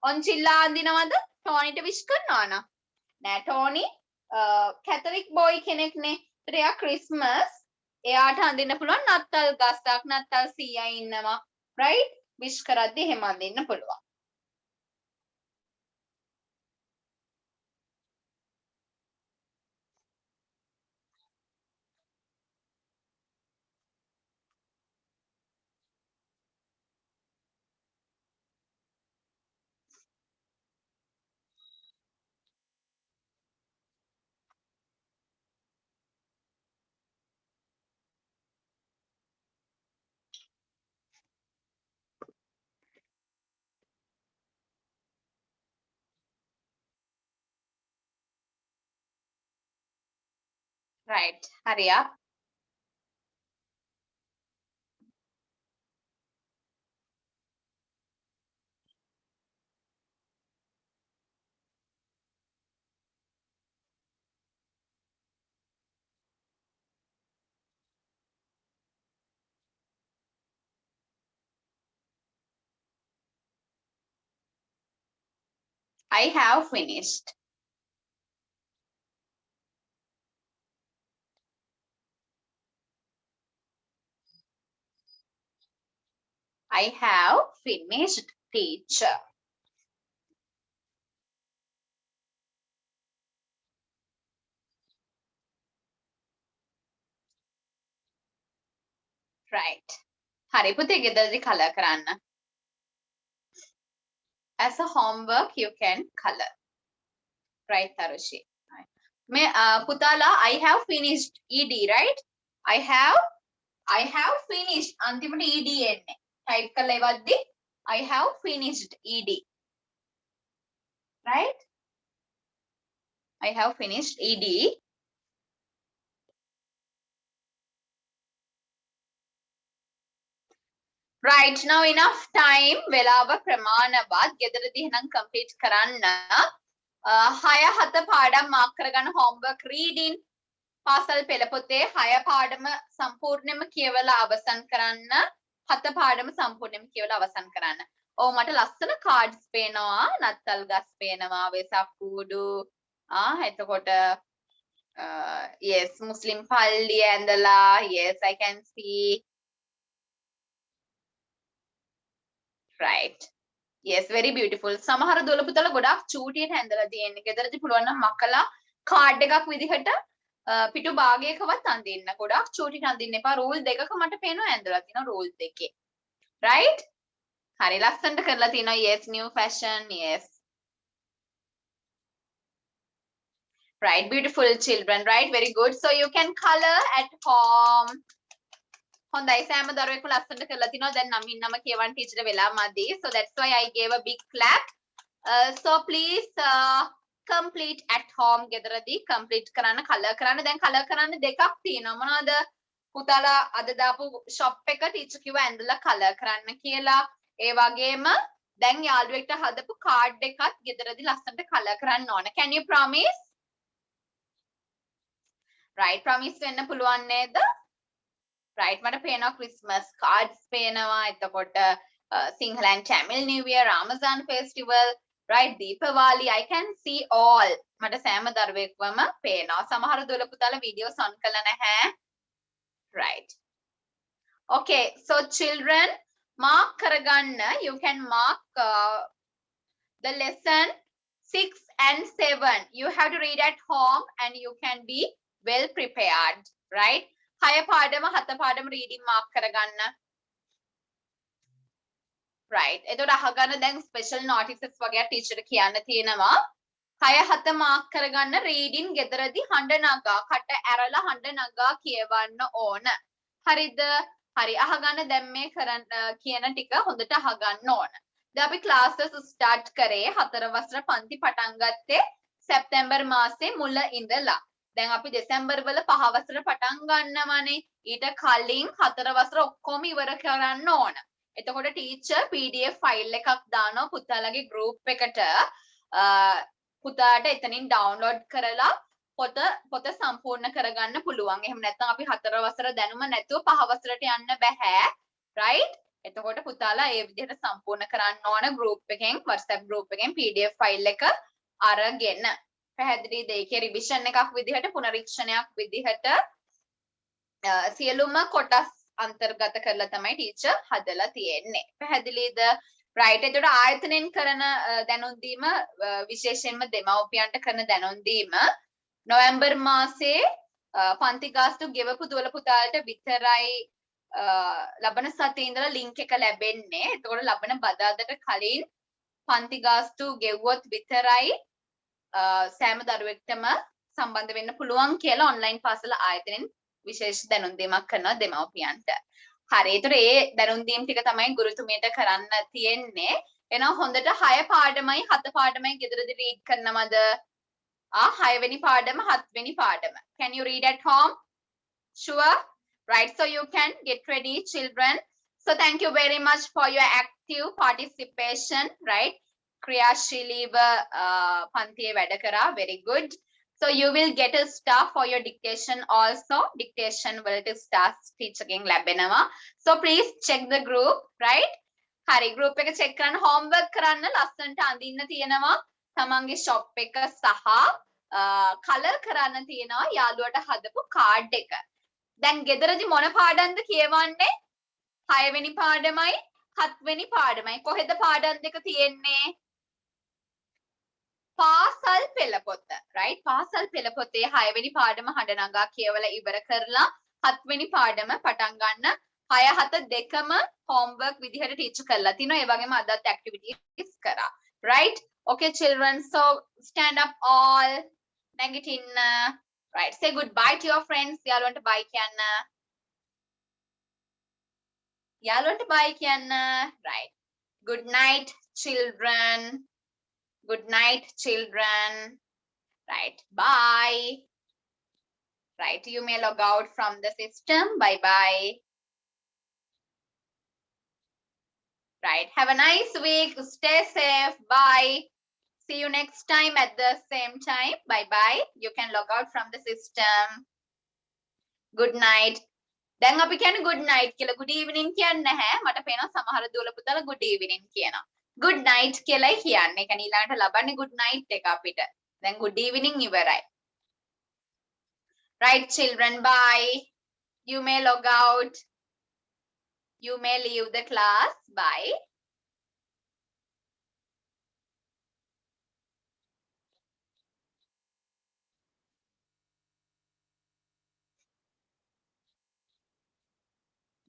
ඔන්චිල්ලා අඳිනවද ටෝනිට විශ් කරනවා නම් නෑ ටෝනි කැතලික් බෝයි කෙනෙක්නේ ඒත් එයා ක්‍රිස්මස් එයාට අඳින්න පුළුවන් නත්තල් ගස්සක් නත්තල් සීයා ඉන්නවා right විශ් කරද්දි එහෙම අඳින්න පුළුවන් right hurry up I have finished I have finished teacher right හරි පුතේ ගෙදරදී color කරන්න as a homework you can color right Tarushi මේ පුතාලා I have finished ed right I have finished අන්තිමට ed එන්නේ type කරලා ඉවද්දි I have finished ed right I have finished ed right now enough time වෙලාව ප්‍රමාණවත් ගෙදරදී එහෙනම් complete කරන්න 6 7 පාඩම් මාක් කරගන්න homework reading පාසල් පෙළ පොතේ 6 පාඩම සම්පූර්ණයෙන්ම කියවලා අවසන් කරන්න 7 පාඩම සම්පූර්ණයෙන්ම කියවලා අවසන් කරන්න. ඔව් මට ලස්සන cards පේනවා නත්තල් ගස් පේනවා වෙසක් කූඩු එතකොට yes මුස්ලිම් පල්ලිය ඇඳලා yes I can see right yes very beautiful සමහර දොළ පුතල ගොඩාක් චූටියට ඇඳලා තියෙන්නේ. ගෙදරදී පුළුවන් නම් මකලා කාඩ් එකක් විදිහට පිටු භාගයකවත් අඳින්න. ගොඩාක් චූටියට අඳින්න එපා. රූල් දෙකක මට පේනවා ඇඳලා තියෙනවා රූල් දෙකේ. right හරි ලස්සනට කරලා තියෙනවා. yes new fashion yes right beautiful children right very good so you can color at home හොඳයි සෑම දරුවෙක්ම ලස්සනට කරලා තිනවා දැන් නමින් නම කියවන්න ටීචර් වෙලා මදි so that's why I gave a big clap so please complete at home ගෙදරදී complete කරන්න color කරන්න දැන් color කරන්න දෙකක් තියෙනවා මොනවද පුතාලා අද දාපු shop එක ටීචර් කිව්වා ඇඳලා color කරන්න කියලා ඒ වගේම දැන් යාළුවෙක්ට හදපු card එකත් ගෙදරදී ලස්සනට color කරන්න ඕන can you promise right promise වෙන්න පුළුවන් නේද right මට පේනවා Christmas cards පේනවා එතකොට Sinhala and Tamil New Year Ramazan festival right Deepavali I can see all මට සෑම දරුවෙක්වම පේනවා සමහර දොළ පුතාලා videos on කළා නැහැ right okay so children mark කරගන්න you can mark the lesson 6 and 7 you have to read at home and you can be well prepared right 6 පාඩම 7 පාඩම reading mark කරගන්න right එතකොට අහගන්න දැන් special notices වගේ ටීචර් කියන්න තියෙනවා 6 7 mark කරගන්න reading ගෙදරදී හඬ නගා කට ඇරලා හඬ නගා කියවන්න ඕන හරිද හරි අහගන්න දැන් මේ කරන්න කියන ටික හොඳට අහගන්න ඕන දැන් අපි classes start කරේ 4 වසර පන්ති පටන් ගත්තේ සැප්තැම්බර් මාසේ මුල ඉඳලා දැන් අපි දෙසැම්බර් වල 5 වසර පටන් ගන්නවනේ ඊට කලින් 4 වසර ඔක්කොම ඉවර කරන්න ඕන එතකොට ටීචර් PDF ෆයිල් එකක් දානවා පුතාලගේ group එකට පුතාට එතනින් download කරලා පොත සම්පූර්ණ කරගන්න පුළුවන් එහෙම නැත්නම් අපි 4 වසර දැනුම නැතුව 5 වසරට යන්න බෑ right එතකොට පුතාලා ඒ විදිහට සම්පූර්ණ කරන්න ඕන group එකෙන් WhatsApp group එකෙන් PDF ෆයිල් එක අරගෙන පැහැදිලිද ඒකේ රිවිෂන් එකක් විදිහට පුනරීක්ෂණයක් විදිහට සියලුම කොටස් අන්තර්ගත කරලා තමයි ටීචර් හදලා තියෙන්නේ පැහැදිලිද right එතකොට ආයතනෙන් කරන දැනුම් දීම විශේෂයෙන්ම දෙමව්පියන්ට කරන දැනුම් දීම නොවැම්බර් මාසේ පන්ති ගාස්තු ගෙවපු දුවල පුතාලට විතරයි ලබන සතියේ ඉඳලා ලින්ක් එක ලැබෙන්නේ එතකොට ලබන බදාදට කලින් පන්ති ගාස්තු ගෙවුවොත් විතරයි සෑම දරුවෙක්ටම සම්බන්ධ වෙන්න පුළුවන් කියලා ඔන්ලයින් පාසල ආයතනෙන් විශේෂ දැනුම් දීමක් කරනවා දෙමව්පියන්ට. හරි. ඒතර ඒ දැනුම් දීම් ටික තමයි ගුරුතුමියට කරන්න තියෙන්නේ. එහෙනම් හොඳට 6 පාඩමයි 7 පාඩමයි ගෙදරදී රීඩ් කරනවද? 6 වෙනි පාඩම 7 වෙනි පාඩම. Can you read at home? Sure. Right. So you can get ready children. So thank you very much for your active participation, right? ක්‍රියාශීලීව පන්තියේ වැඩ කරා very good so you will get a star for your dictation also dictation වලට stars teacher ගෙන් ලැබෙනවා so please check the group right හරි group එක check කරන්න homework කරන්න ලස්සනට අඳින්න තියෙනවා තමන්ගේ shop එක සහ color කරන්න තියෙනවා යාළුවට හදපු card එක දැන් ගෙදරදී මොන පාඩම්ද කියවන්නේ 6 වෙනි පාඩමයි 7 වෙනි පාඩමයි කොහෙද පාඩම් දෙක තියෙන්නේ පාසල් පෙළපොත right පාසල් පෙළපොතේ 6 වෙනි පාඩම හඬ නගා කියවලා ඉවර කරලා 7 වෙනි පාඩම පටන් ගන්න 6 7 දෙකම homework විදිහට ටීචර් කරලා තිනවා ඒ වගේම අදත් activities කරා right okay children so stand up all නැගිටින්න right say goodbye to your friends යාළුවන්ට bye කියන්න යාළුවන්ට bye කියන්න right good night children good night children right bye right you may log out from the system bye bye Right. Have a nice week. Stay safe. Bye. See you next time at the same time. Bye bye. You can log out from the system. Good night. දැන් අපි කියන්නේ good night කියලා. good evening කියන්නේ නැහැ. මට පේනවා සමහර දුවල පුතාලා good evening කියනවා. good night කියලායි කියන්නේ. ඒ කියන්නේ ඊළඟට ලබන්නේ good night එක අපිට. දැන් good evening ඉවරයි. Right children, bye. You may log out. You may leave the class. Bye.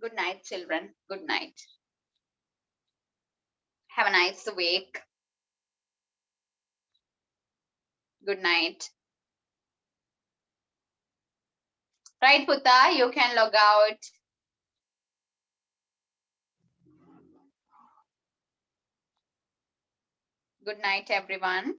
Good night, children. Good night. Have a nice week. Good night. Right, Puta, you can log out. Good night, everyone.